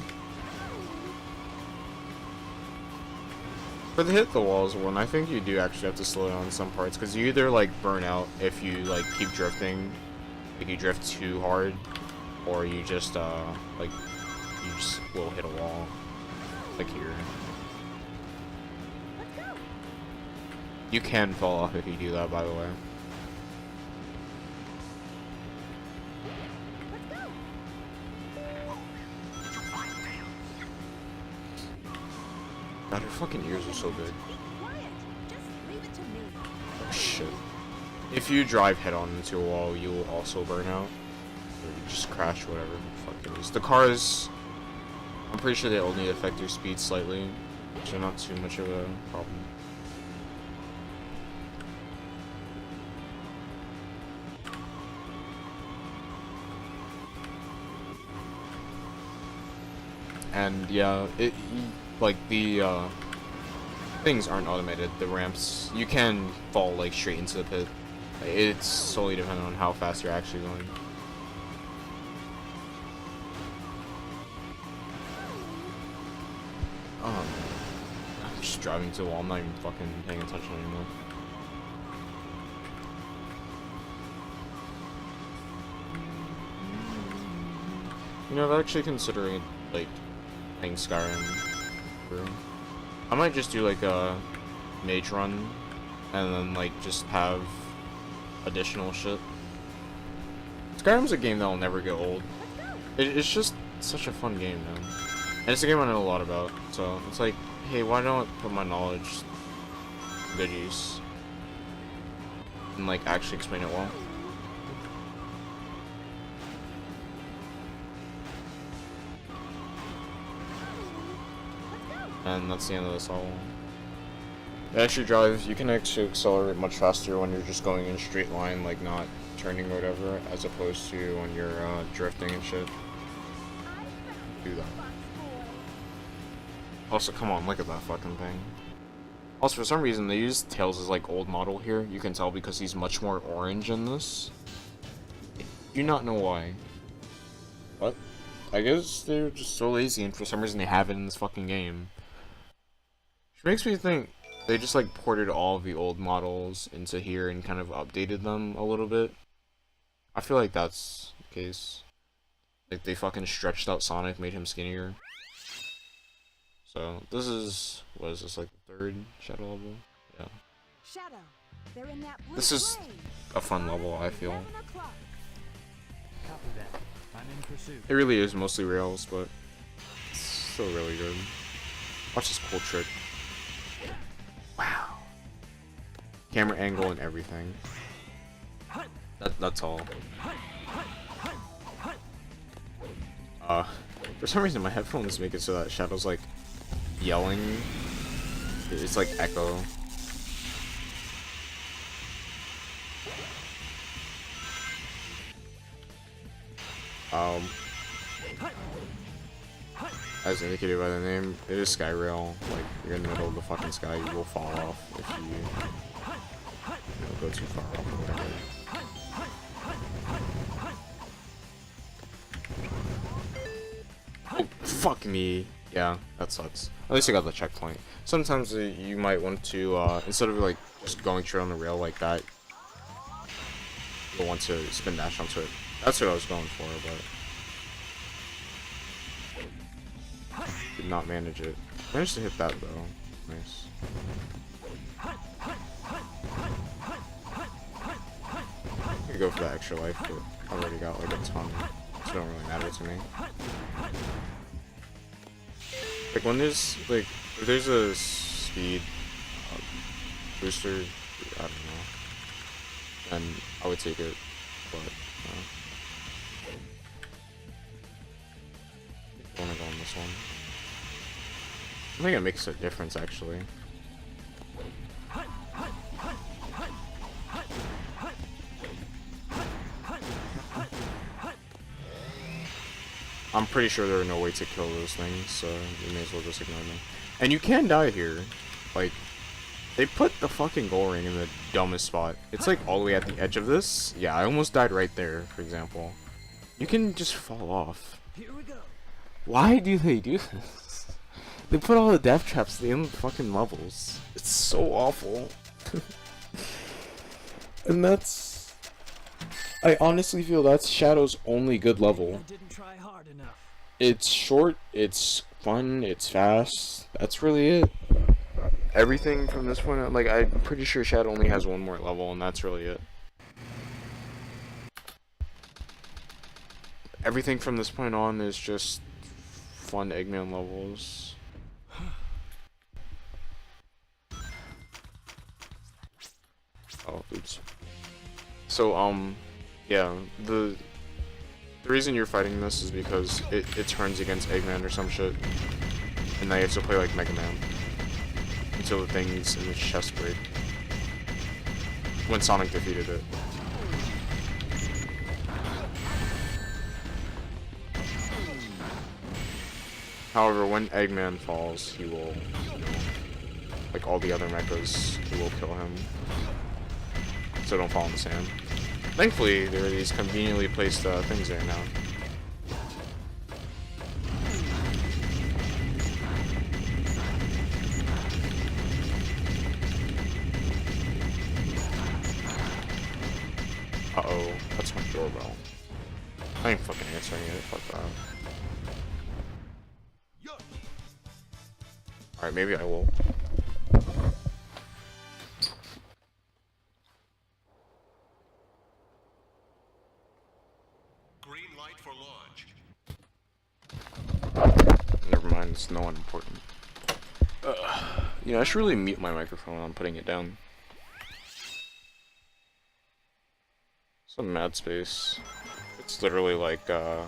For the hit the walls one, I think you do actually have to slow down some parts, because you either like burn out if you like keep drifting, like you drift too hard, or you just like you just will hit a wall, like here. You can fall off if you do that, by the way. God, her fucking ears are so big. Oh shit. If you drive head on into a wall, you will also burn out. Or you just crash, whatever the fuck it is. The cars, I'm pretty sure they only affect your speed slightly, which are not too much of a problem. And yeah, like the things aren't automated. The ramps, you can fall like straight into the pit. It's solely dependent on how fast you're actually going. I'm just driving to the wall. I'm not even fucking paying attention anymore. You know, I'm actually considering like playing Skyrim. I might just do like a mage run and then like just have additional shit. Skyrim's a game that'll never get old. It's just such a fun game, man. And it's a game I know a lot about, so it's like, hey, why don't I put my knowledge to good use and like actually explain it well. And that's the end of this level. As you drive, you can actually accelerate much faster when you're just going in a straight line, like not turning or whatever, as opposed to when you're drifting and shit. Do that. Also, come on, look at that fucking thing. Also, for some reason, they use Tails' like old model here. You can tell because he's much more orange in this. I do not know why. But I guess they're just so lazy, and for some reason they have it in this fucking game. Which makes me think they just like ported all of the old models into here and kind of updated them a little bit. I feel like that's the case. Like they fucking stretched out Sonic, made him skinnier. So this is, what is this, like the third Shadow level? Yeah. Shadow, they're in that blue This is plane. a fun level, I feel. 11 o'clock. Copy that. I'm in pursuit. It really is mostly rails, but it's still really good. Watch this cool trick. Wow. Camera angle and everything. That's all. For some reason my headphones make it so that Shadow's like yelling. It's like echo. As indicated by the name, it is Skyrail. Like, you're in the middle of the fucking sky, you will fall off if you go too far off or whatever. Oh, fuck me. Yeah, that sucks. At least I got the checkpoint. Sometimes you might want to, instead of like just going straight on the rail like that, you'll want to spin dash onto it. That's what I was going for, but did not manage it. Managed to hit that though. Nice. I could go for that extra life, but I already got like a ton, so it don't really matter to me. Like when there's like, if there's a speed booster, I don't know, then I would take it, but I wanna go on this one. I think it makes a difference actually. I'm pretty sure there are no way to kill those things, so you may as well just ignore them. And you can die here. Like, they put the fucking goal ring in the dumbest spot. It's like all the way at the edge of this. Yeah, I almost died right there, for example. You can just fall off. Here we go. Why do they do this? They put all the death traps at the end of the fucking levels. It's so awful. And that's... I honestly feel that's Shadow's only good level. You didn't try hard enough. It's short, it's fun, it's fast. That's really it. Everything from this point on, like, I'm pretty sure Shadow only has one more level, and that's really it. Everything from this point on is just fun Eggman levels. Oh, oops. So, yeah, the reason you're fighting this is because it turns against Eggman or some shit. And now you have to play like Mega Man until the things in the chest break. When Sonic defeated it. However, when Eggman falls, he will, like all the other mechas, he will kill him. So don't fall in the sand. Thankfully, there are these conveniently placed things there now. Uh-oh, that's my doorbell. I ain't fucking answering it, fuck that. Alright, maybe I will. Green light for launch. Never mind, it's no one important. You know, I should really mute my microphone when I'm putting it down. Some mad space. It's literally like, oh,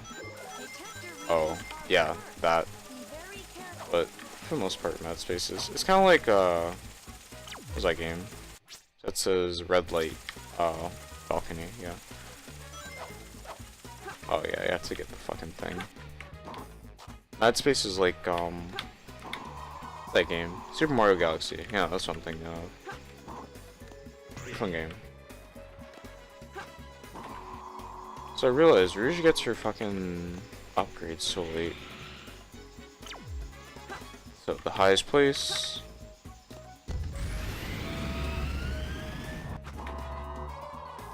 yeah, that. But for the most part, mad spaces. It's kind of like, what was that game? That says red light, balcony, yeah. Oh yeah, you have to get the fucking thing. Mad space is like, that game. Super Mario Galaxy. Yeah, that's what I'm thinking of. Fun game. So I realized Rouge gets her fucking upgrades so late. So the highest place.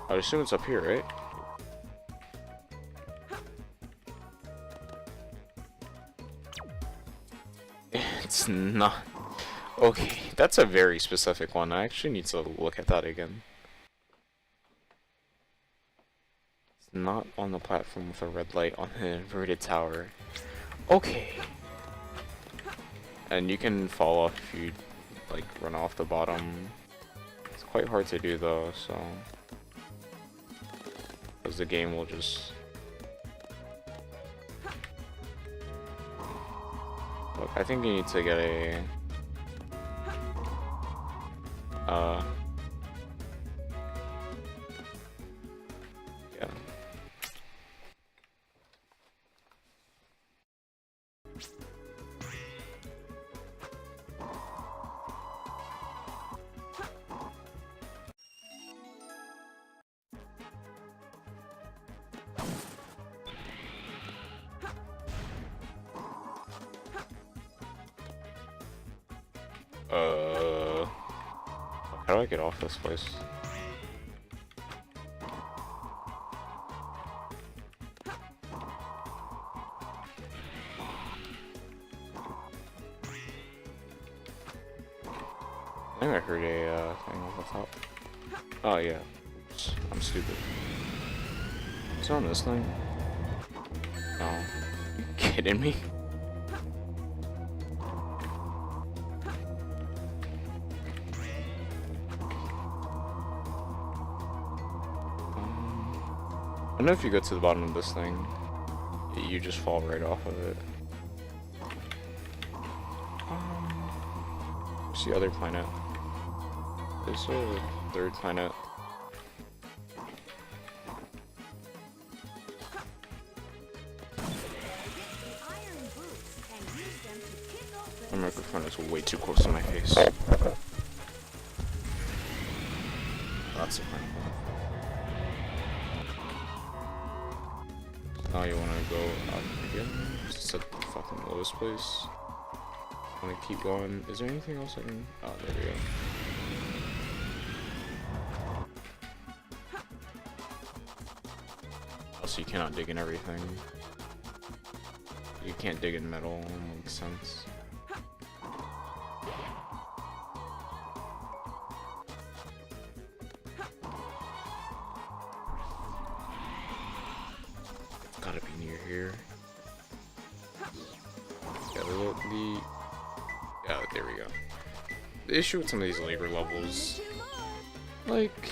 I'd assume it's up here, right? It's not. Okay, that's a very specific one. I actually need to look at that again. It's not on the platform with a red light on an inverted tower. Okay. And you can fall off if you, like, run off the bottom. It's quite hard to do though, so... because the game will just... Look, I think you need to get a... Yeah. How do I get off this place? I think I heard a thing on the top. Oh yeah, oops, I'm stupid. What's on this thing? Oh, you kidding me? I don't know if you go to the bottom of this thing, you just fall right off of it. What's the other planet? There's a third planet. My microphone is way too close to my face. That's a planet. Now you wanna go out again? Just at the fucking lowest place. I'm gonna keep going. Is there anything else I can... Oh, there we go. Also, you cannot dig in everything. You can't dig in metal, makes sense. It's gotta be near here. Yeah, yeah, there we go. The issue with some of these labor levels, like,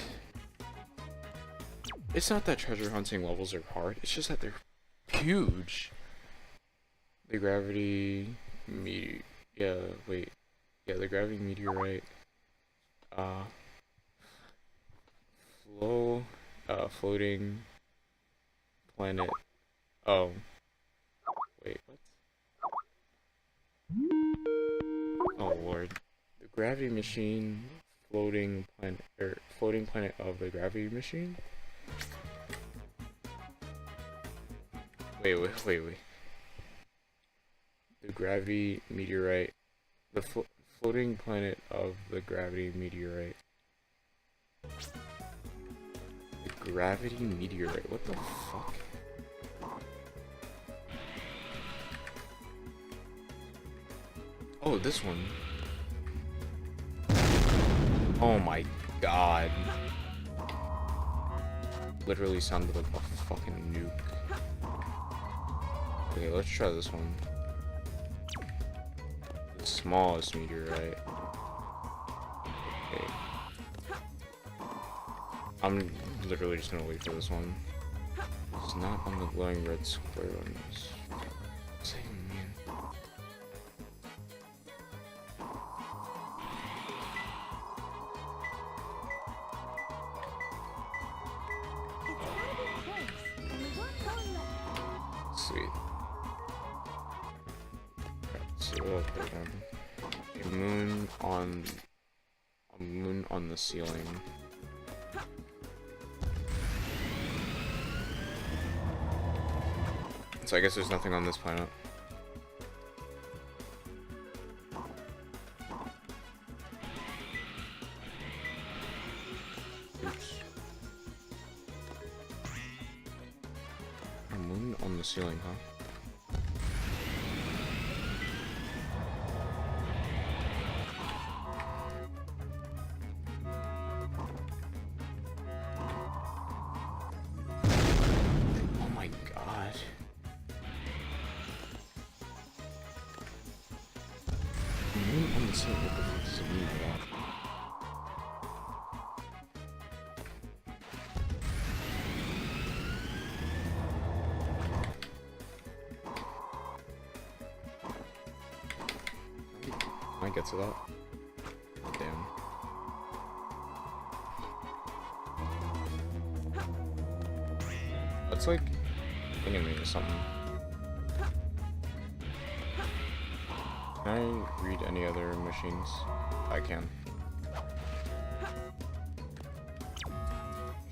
it's not that treasure hunting levels are hard, it's just that they're huge. The gravity the gravity meteorite, floating planet. Oh, wait, what? Oh lord, the gravity machine, floating planet of the gravity machine. Wait. The gravity meteorite, the floating planet of the gravity meteorite. The gravity meteorite, what the fuck? Oh, this one. Oh my god. Literally sounded like a fucking nuke. Okay, let's try this one. The smallest meteorite. Okay. I'm literally just gonna wait for this one. It's not on the glowing red square on this. Same man. Sweet. So we'll put a moon on the ceiling. So I guess there's nothing on this planet. Oops. A moon on the ceiling, huh? Oh my god. Moon on the ceiling, what the fuck does it mean by that? Can I get to that? Damn. That's like pinging me or something. Can I read any other machines? I can.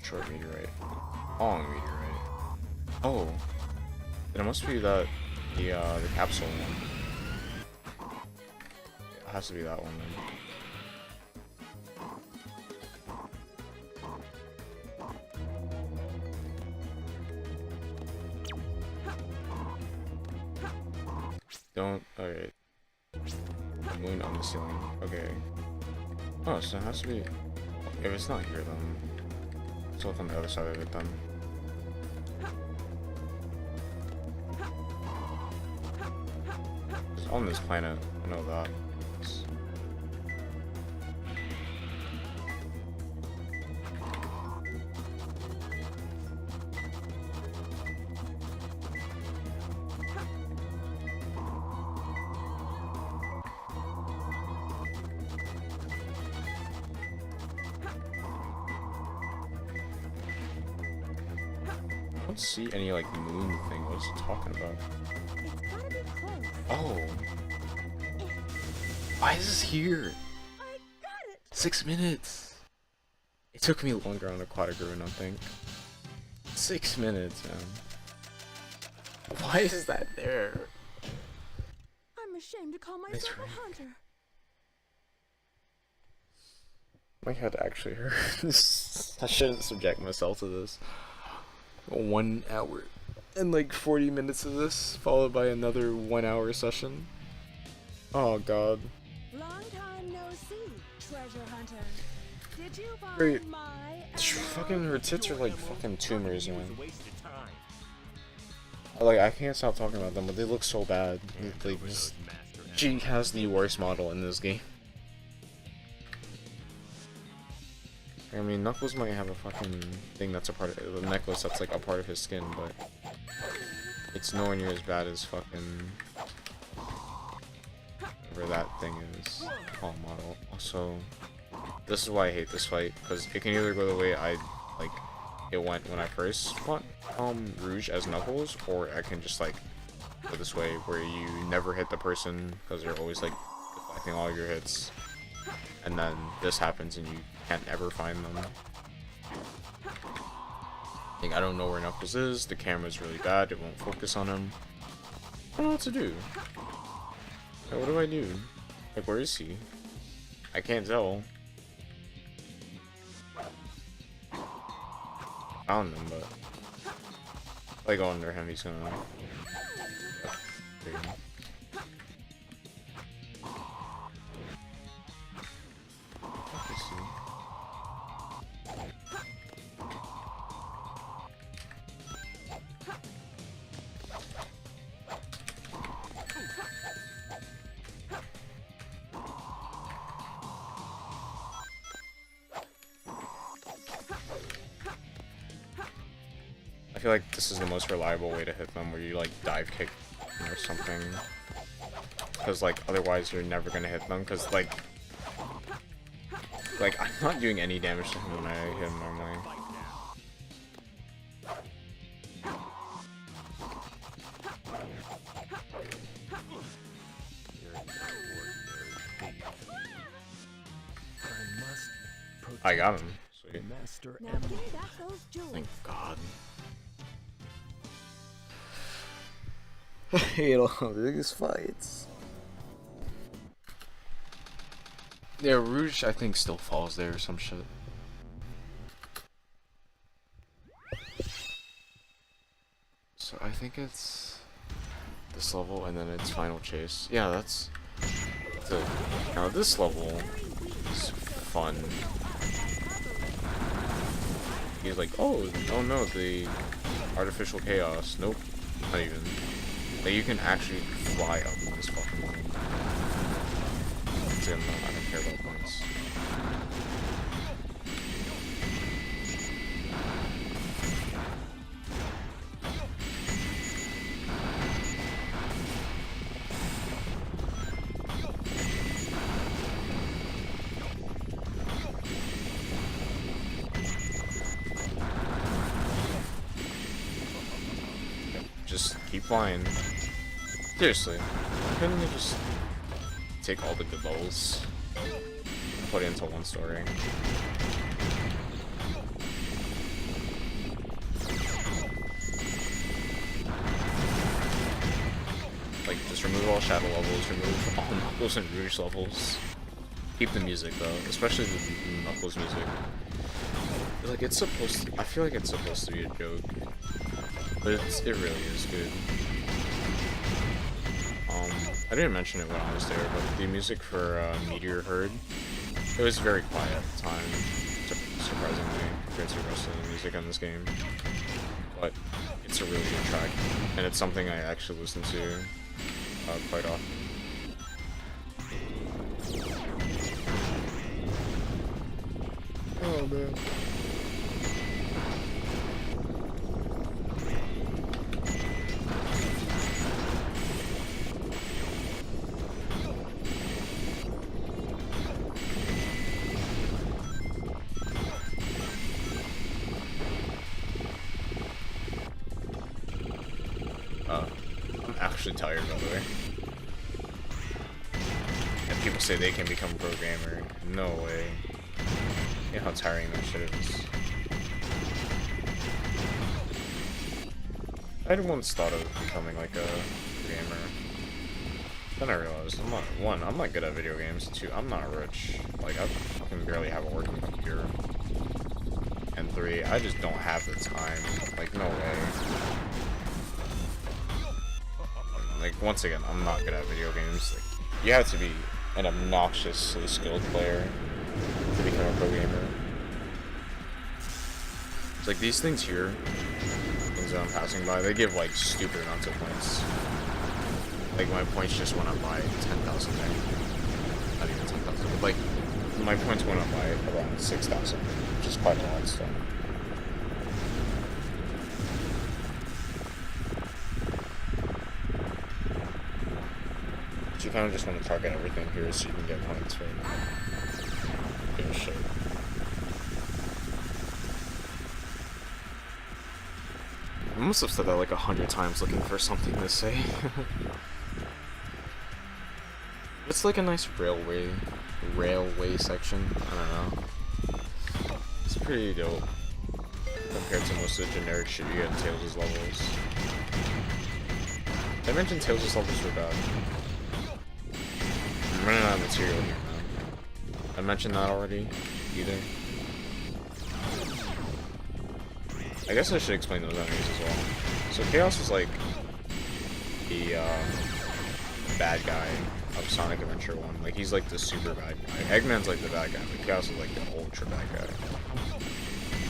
Short meteorite. Long meteorite. Oh. Then it must be that the capsule one. It has to be that one then. Don't. Alright. Moon on the ceiling. Okay. Oh, so it has to be. If it's not here, then it's off on the other side of it then. It's on this planet. I know that. I don't see any like moon thing. What's it talking about? It's gotta be close. Oh. Why is this here? I got it. 6 minutes. It took me longer on the Quadrigruen, I think. 6 minutes, man. Why is that there? I'm ashamed to call myself a hunter. My head actually hurts. I shouldn't subject myself to this. 1 hour and like 40 minutes of this, followed by another 1 hour session. Oh god. Long time no see, treasure hunter. Did you find Wait. my Fucking her tits are like fucking tumors, man. Like I can't stop talking about them, but they look so bad. Like just, she has the worst model in this game. I mean, Knuckles might have a fucking thing that's a part of the necklace that's like a part of his skin, but it's nowhere near as bad as fucking whatever that thing is. Oh, model. Also, this is why I hate this fight, because it can either go the way I like it went when I first fought Rouge as Knuckles, or I can just like go this way where you never hit the person because they're always like deflecting all your hits, and then this happens and you can't ever find them. Like, I don't know where Knuckles is, the camera's really bad, it won't focus on him. I don't know what to do. Like, what do I do? Like, where is he? I can't tell. Found him, but if I go under him, he's gonna. There you go. Let's see. I feel like this is the most reliable way to hit them, where you like dive kick or something, because like otherwise you're never gonna hit them, because like I'm not doing any damage to him when I hit him normally. I got him. Sweet. Master Now give me back those jewels. Thank God. I hate all these fights. Yeah, Rouge I think still falls there or some shit. So I think it's this level and then it's Final Chase. Yeah, that's it. Now this level is fun. He's like, oh no, the artificial chaos. Nope, not even. Like, you can actually fly up in this fucking thing. I don't care about points. just keep flying. Seriously, couldn't they just take all the good levels and put it into one story? Like, just remove all shadow levels, remove all Knuckles and Rouge levels. Keep the music though, especially the Knuckles music. Like, it's supposed to, I feel like it's supposed to be a joke, but it really is good. I didn't mention it when I was there, but the music for Meteor Herd, it was very quiet at the time, surprisingly, compared to the rest of the music on this game. But it's a really good track, and it's something I actually listen to quite often. Oh man. I'm actually tired, by the way. And people say they can become a programmer. No way. You know how tiring that shit is. I once thought of becoming like a gamer. Then I realized I'm not good at video games. 2, I'm not rich. Like, I fucking barely have a working computer. And 3, I just don't have the time. Like, no way. Like, once again, I'm not good at video games. Like, you have to be an obnoxiously skilled player to become a pro gamer. It's like these things here, things that I'm passing by, they give like stupid amounts of points. Like my points just went up by 10,000. Not even 10,000. But like my points went up by around 6,000, which is quite a lot still. You kind of just want to target everything here so you can get points for good shit. I must have said that like 100 times looking for something to say. It's like a nice railway section. I don't know. It's pretty dope compared to most of the generic shit you get in Tails' levels. I mentioned Tails' levels were bad. I'm running out of material here, man. I mentioned that already, either. I guess I should explain those enemies as well. So Chaos is like the bad guy of Sonic Adventure 1. Like, he's like the super bad guy. Eggman's like the bad guy, but Chaos is like the ultra bad guy.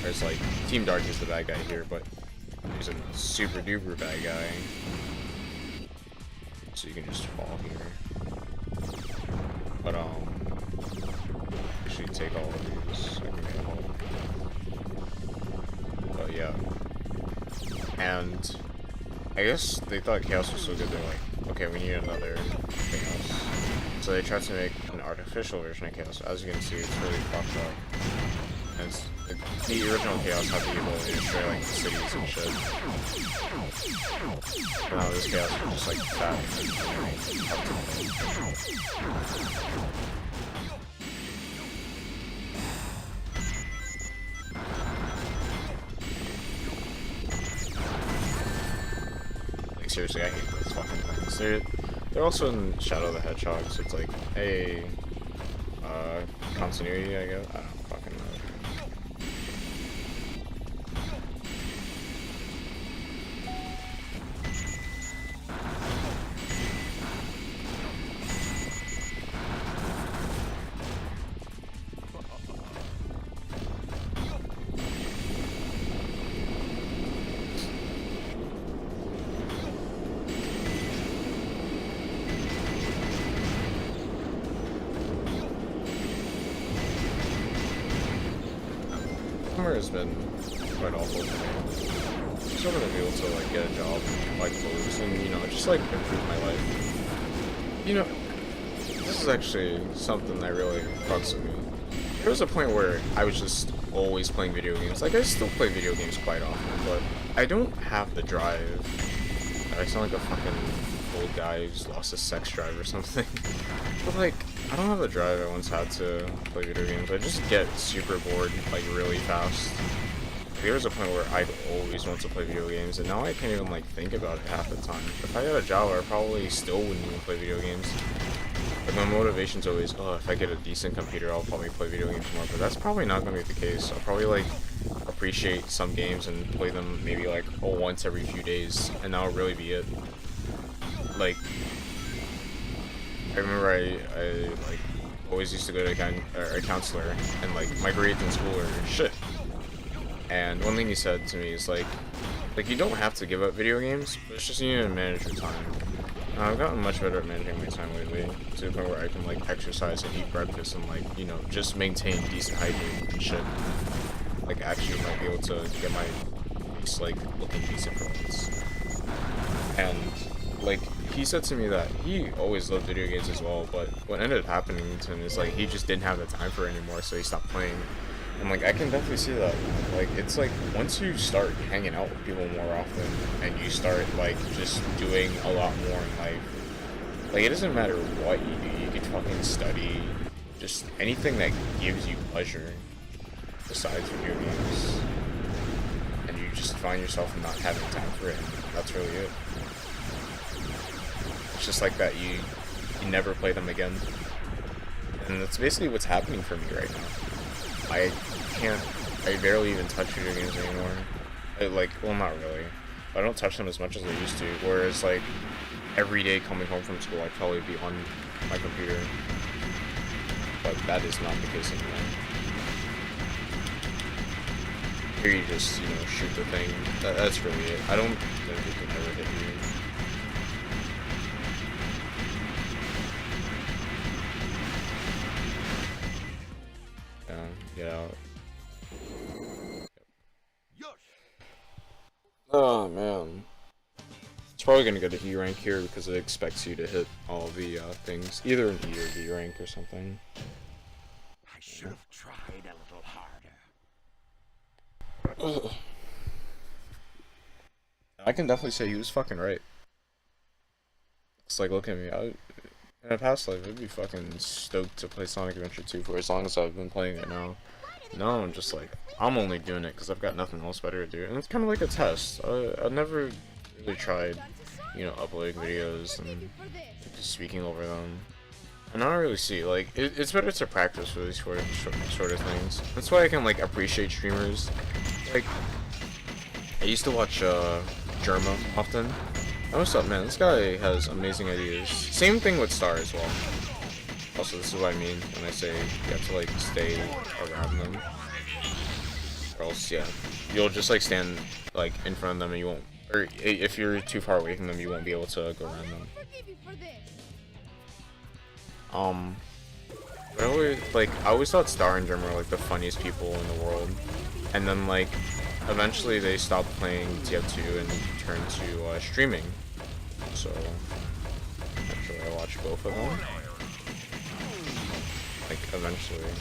Whereas like Team Dark is the bad guy here, but he's a super duper bad guy. So you can just fall here. But actually take all of these so I can get them all. But yeah. And I guess they thought Chaos was so good, they're like, okay, we need another Chaos. So they tried to make an artificial version of Chaos. As you can see, it's really fucked up. And the original Chaos had the ability to destroy like cities and shit. But now this Chaos is just like fat. Like, seriously, I hate those fucking things. They're also in Shadow the Hedgehog, so it's like a continuity, I guess. I don't fucking know. Summer has been quite awful for me. Just want to be able to like get a job, like clothes, and you know, just like improve my life. You know, this is actually something that really fucks with me. There was a point where I was just always playing video games. Like, I still play video games quite often, but I don't have the drive I sound like a fucking old guy who's lost his sex drive or something. But like, I don't have the drive I once had to play video games. I just get super bored like really fast. There was a point where I'd always want to play video games, and now I can't even like think about it half the time. If I had a job, I probably still wouldn't even play video games. Like my motivation's always, oh, if I get a decent computer, I'll probably play video games more. But that's probably not gonna be the case. I'll probably like appreciate some games and play them maybe like once every few days, and that'll really be it. Like, I remember I like always used to go to a counselor, and like my grades in school are shit. And one thing he said to me is like you don't have to give up video games, but it's just you need to manage your time. I've gotten much better at managing my time lately, to the point where I can like exercise and eat breakfast and like, you know, just maintain decent hygiene and shit. Like actually might be able to get my face like looking decent for once. And like he said to me that he always loved video games as well, but what ended up happening to him is like he just didn't have the time for it anymore, so he stopped playing. And like I can definitely see that. Like it's like once you start hanging out with people more often and you start like just doing a lot more in life, like it doesn't matter what you do, you can fucking study, just anything that gives you pleasure besides video games, and you just find yourself not having time for it. That's really it. It's just like that you never play them again, and that's basically what's happening for me right now. I barely even touch video games anymore. Well, not really. I don't touch them as much as I used to, whereas like every day coming home from school I'd probably be on my computer, but that is not the case anymore. Here you just, you know, shoot the thing. That's really it. I don't think it can ever hit you. Get out. Oh man. It's probably gonna go to E rank here because it expects you to hit all the things. Either an E or D rank or something. I should have tried a little harder. I can definitely say he was fucking right. It's like, look at me. In a past life, I'd be fucking stoked to play Sonic Adventure 2 for as long as I've been playing it now. Now I'm just like, I'm only doing it because I've got nothing else better to do. And it's kind of like a test. I've never really tried, you know, uploading videos and just speaking over them. And I don't really see, like, it's better to practice for these sort of things. That's why I can, like, appreciate streamers. Like, I used to watch, Germa often. Oh, what's up, man? This guy has amazing ideas. Same thing with Star as well. Also, this is what I mean when I say you have to, like, stay around them. Or else, yeah, you'll just, like, stand, like, in front of them and you won't... Or if you're too far away from them, you won't be able to go around them. But I always thought Star and Germa were, like, the funniest people in the world. And then, like, eventually they stopped playing TF2 and turned to, streaming. So, actually I watched both of them. Like, eventually.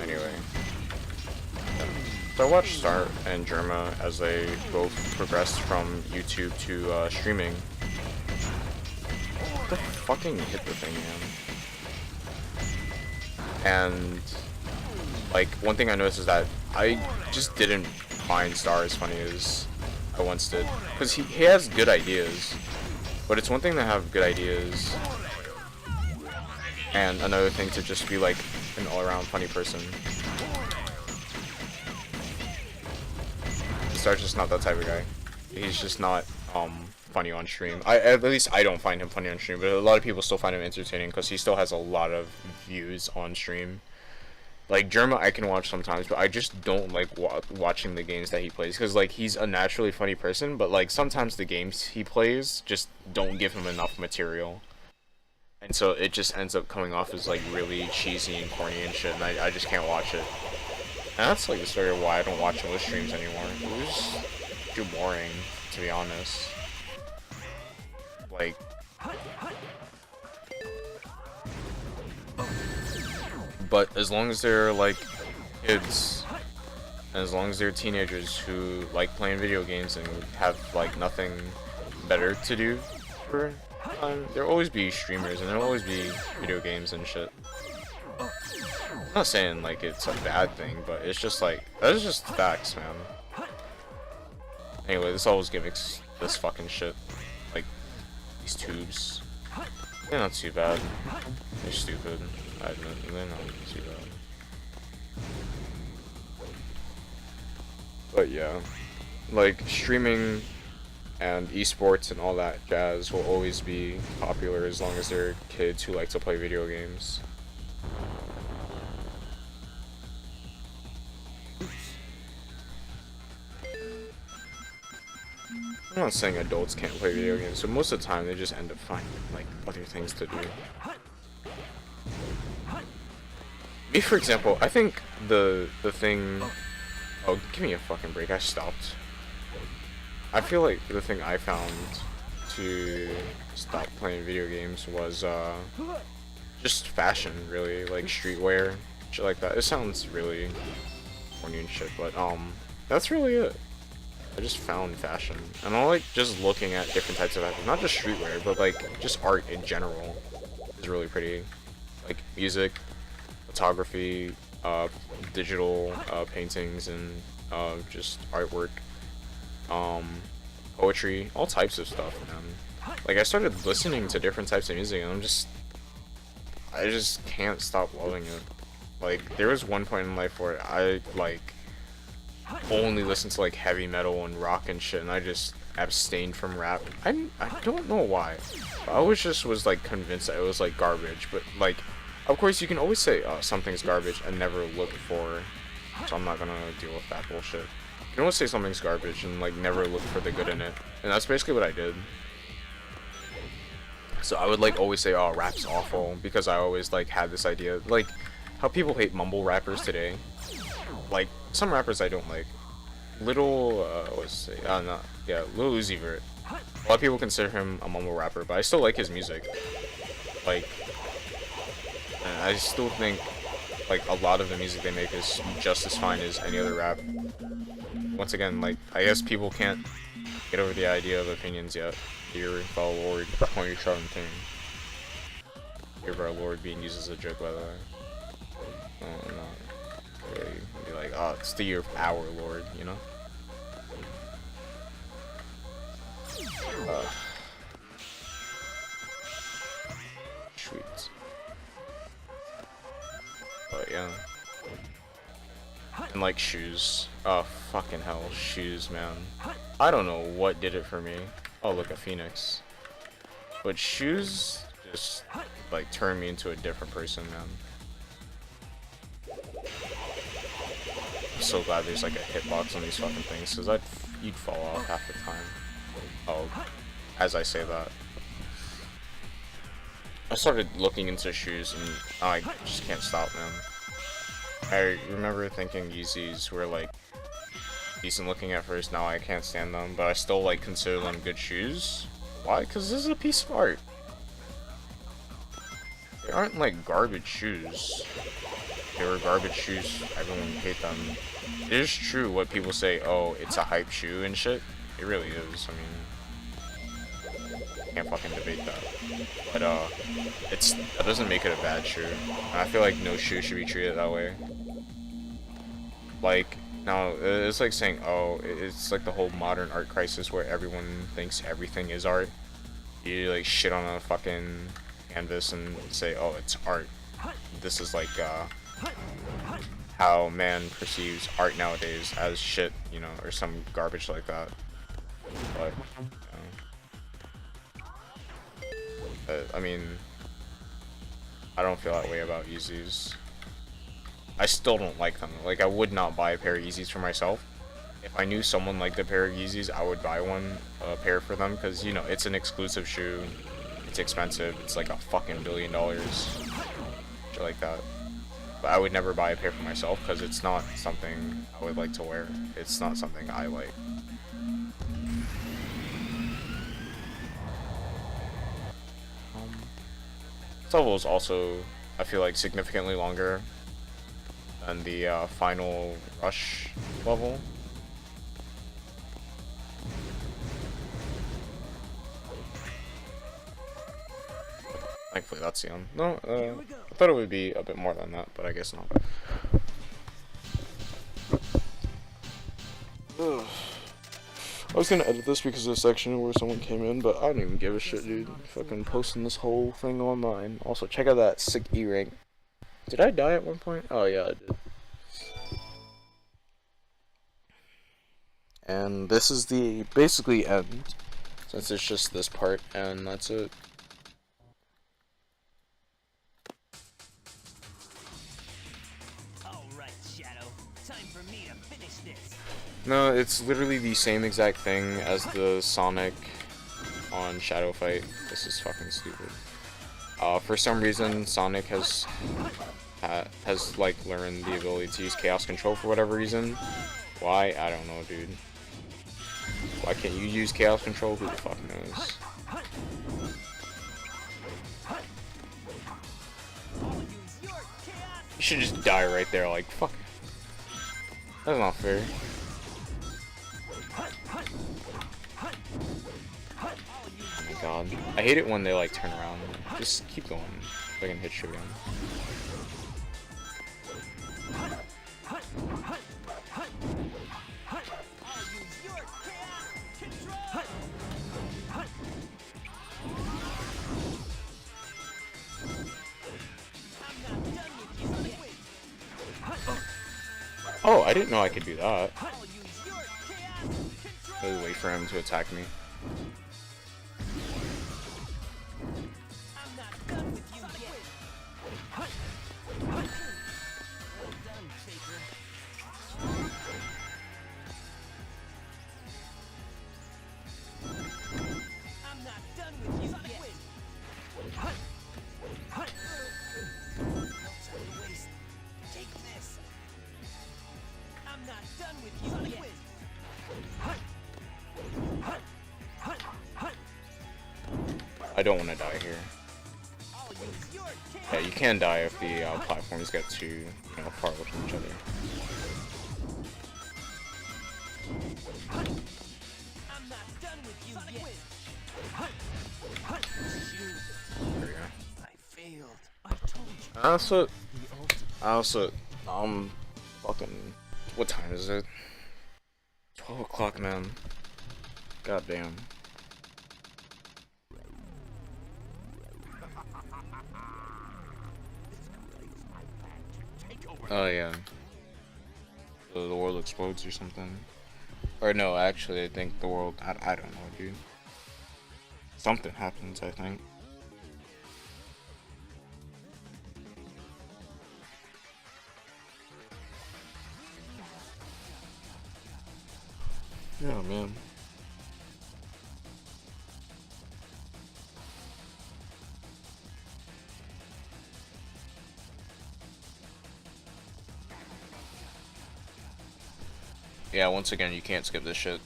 Anyway. So I watched Star and Germa as they both progressed from YouTube to streaming. What the fucking hit the thing, man? And like one thing I noticed is that I just didn't find Star as funny as I once did. Because he has good ideas. But it's one thing to have good ideas and another thing to just be like an all-around funny person. Star's just not that type of guy. He's just not funny on stream. At least I don't find him funny on stream, but a lot of people still find him entertaining because he still has a lot of views on stream. Like Germa I can watch sometimes, but I just don't like watching the games that he plays because like he's a naturally funny person, but like sometimes the games he plays just don't give him enough material. And so it just ends up coming off as like really cheesy and corny and shit, and I just can't watch it. And that's like the story of why I don't watch most streams anymore. It was just too boring, to be honest. Like, but as long as they're like kids, and as long as they're teenagers who like playing video games and have like nothing better to do for time, there'll always be streamers and there'll always be video games and shit. I'm not saying like it's a bad thing, but it's just like that's just facts, man. Anyway, this always gimmicks this fucking shit. Like these tubes. They're not too bad. They're stupid. I admit, they're not too bad. But yeah, like streaming and esports and all that jazz will always be popular as long as they're kids who like to play video games. I'm not saying adults can't play video games, so most of the time they just end up finding like other things to do. Me, for example, I think the thing. Oh, give me a fucking break! I stopped. I feel like the thing I found to stop playing video games was just fashion, really, like streetwear, shit like that. It sounds really corny and shit, but that's really it. I just found fashion, and I like just looking at different types of fashion, not just streetwear, but like just art in general is really pretty. Like music, photography, digital paintings, and just artwork, poetry, all types of stuff, man. Like I started listening to different types of music, and I just can't stop loving it. Like there was one point in life where I like only listened to like heavy metal and rock and shit, and I just abstained from rap. I don't know why. I always just was like convinced that it was like garbage, but like of course you can always say something's garbage and never look for, so I'm not gonna deal with that bullshit. You can always say something's garbage and like never look for the good in it, and that's basically what I did. So I would like always say, oh, rap's awful, because I always like had this idea, like how people hate mumble rappers today. Like some rappers I don't like. Lil Uzi Vert. A lot of people consider him a mumble rapper, but I still like his music. Like, I still think like a lot of the music they make is just as fine as any other rap. Once again, like I guess people can't get over the idea of opinions yet. Dear fellow Lord 2017. Dear of our Lord being used as a joke, by the way. Oh, no. Really be like, oh, it's the year of our Lord, you know? Sweet. But yeah. And like shoes. Oh, fucking hell, shoes, man. I don't know what did it for me. Oh, look, a phoenix. But shoes just like turned me into a different person, man. I'm so glad there's like a hitbox on these fucking things, because you'd fall off half the time. Oh, as I say that. I started looking into shoes and I just can't stop, man. I remember thinking Yeezys were like decent looking at first, now I can't stand them, but I still like consider them good shoes. Why? Because this is a piece of art. They aren't like garbage shoes. If they were garbage shoes, everyone would hate them. It is true what people say, oh, it's a hype shoe and shit. It really is. I mean, can't fucking debate that. But that doesn't make it a bad shoe. And I feel like no shoe should be treated that way. Like, now it's like saying, oh, it's like the whole modern art crisis where everyone thinks everything is art. You like shit on a fucking canvas and say, oh, it's art. This is like how man perceives art nowadays as shit, you know, or some garbage like that. But I mean, I don't feel that way about Yeezys. I still don't like them. Like, I would not buy a pair of Yeezys for myself. If I knew someone liked a pair of Yeezys, I would buy a pair for them, because, you know, it's an exclusive shoe. It's expensive. It's like a fucking $1 billion. Shit like that. But I would never buy a pair for myself, because it's not something I would like to wear. It's not something I like. This level is also, I feel like, significantly longer than the final rush level. Thankfully that's the end. No, I thought it would be a bit more than that, but I guess not. Ugh. I was gonna edit this because of the section where someone came in, but I don't even give a shit, dude. Fucking posting this whole thing online. Also, check out that sick E rank. Did I die at one point? Oh yeah, I did. And this is the basically end, since it's just this part, and that's it. Alright, Shadow. Time for me to finish this. No, it's literally the same exact thing as the Sonic on Shadow Fight. This is fucking stupid. For some reason, Sonic has like learned the ability to use Chaos Control for whatever reason. Why? I don't know, dude. Why can't you use Chaos Control? Who the fuck knows? You should just die right there, like, fuck. That's not fair. Oh my god. I hate it when they, like, turn around. Just keep going. I can hit you again. Oh, I didn't know I could do that. I'll wait for him to attack me. I don't want to die here. Yeah, you can die if the platforms get too, you know, far away from each other. There we go. I failed. I told you. I also, fucking, what time is it? 12 o'clock, man. God damn. Oh yeah. So the world explodes or something. Or no, actually I think the world, I don't know, dude. Something happens, I think. Yeah, man. Yeah, once again, you can't skip this shit.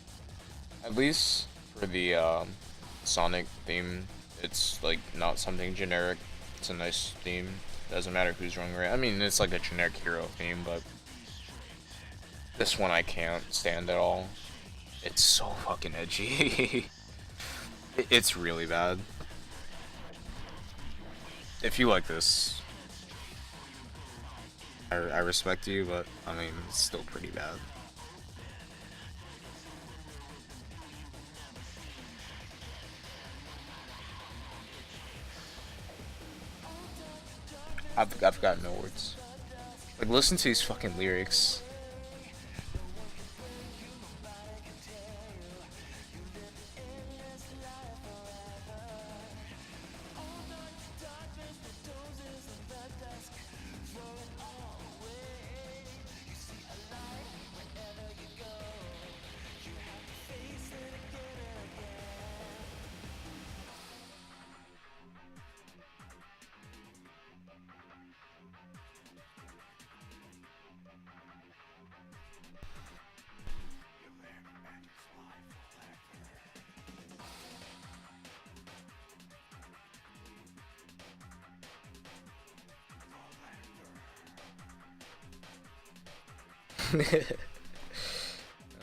At least for the Sonic theme, it's like not something generic. It's a nice theme. Doesn't matter who's running right. I mean, it's like a generic hero theme, but this one I can't stand at all. It's so fucking edgy. It's really bad. If you like this, I respect you, but I mean, it's still pretty bad. I've got no words. Like, listen to these fucking lyrics.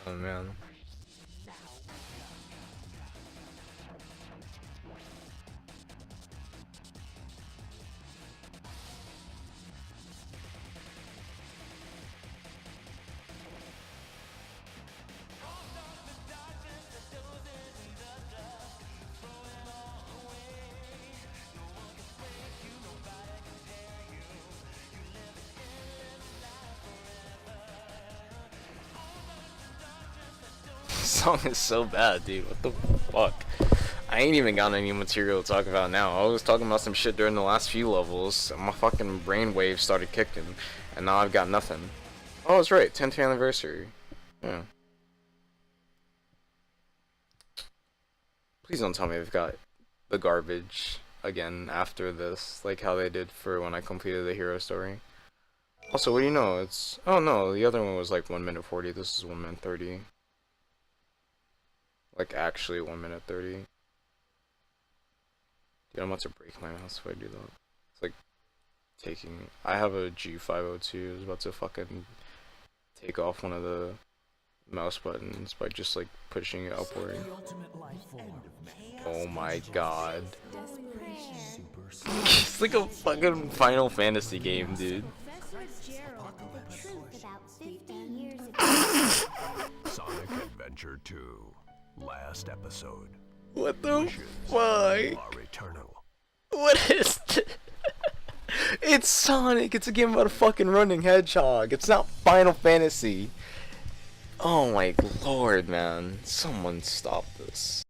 Oh man. This song is so bad, dude. What the fuck? I ain't even got any material to talk about now. I was talking about some shit during the last few levels. And my fucking brainwave started kicking, and now I've got nothing. Oh, that's right, 10th anniversary. Yeah. Please don't tell me they've got the garbage again after this, like how they did for when I completed the hero story. Also, what do you know? It's... Oh no, the other one was like 1 minute 40. This is 1 minute 30. Like actually 1 minute 30. Dude, I'm about to break my mouse if I do that. It's like taking... I have a G502. I was about to fucking take off one of the mouse buttons by just like pushing it upward. Oh my god. It's like a fucking Final Fantasy game, dude. Sonic Adventure 2. Last episode. What the Wishes fuck? are eternal. What is this? It's Sonic. It's a game about a fucking running hedgehog. It's not Final Fantasy. Oh my lord, man. Someone stop this.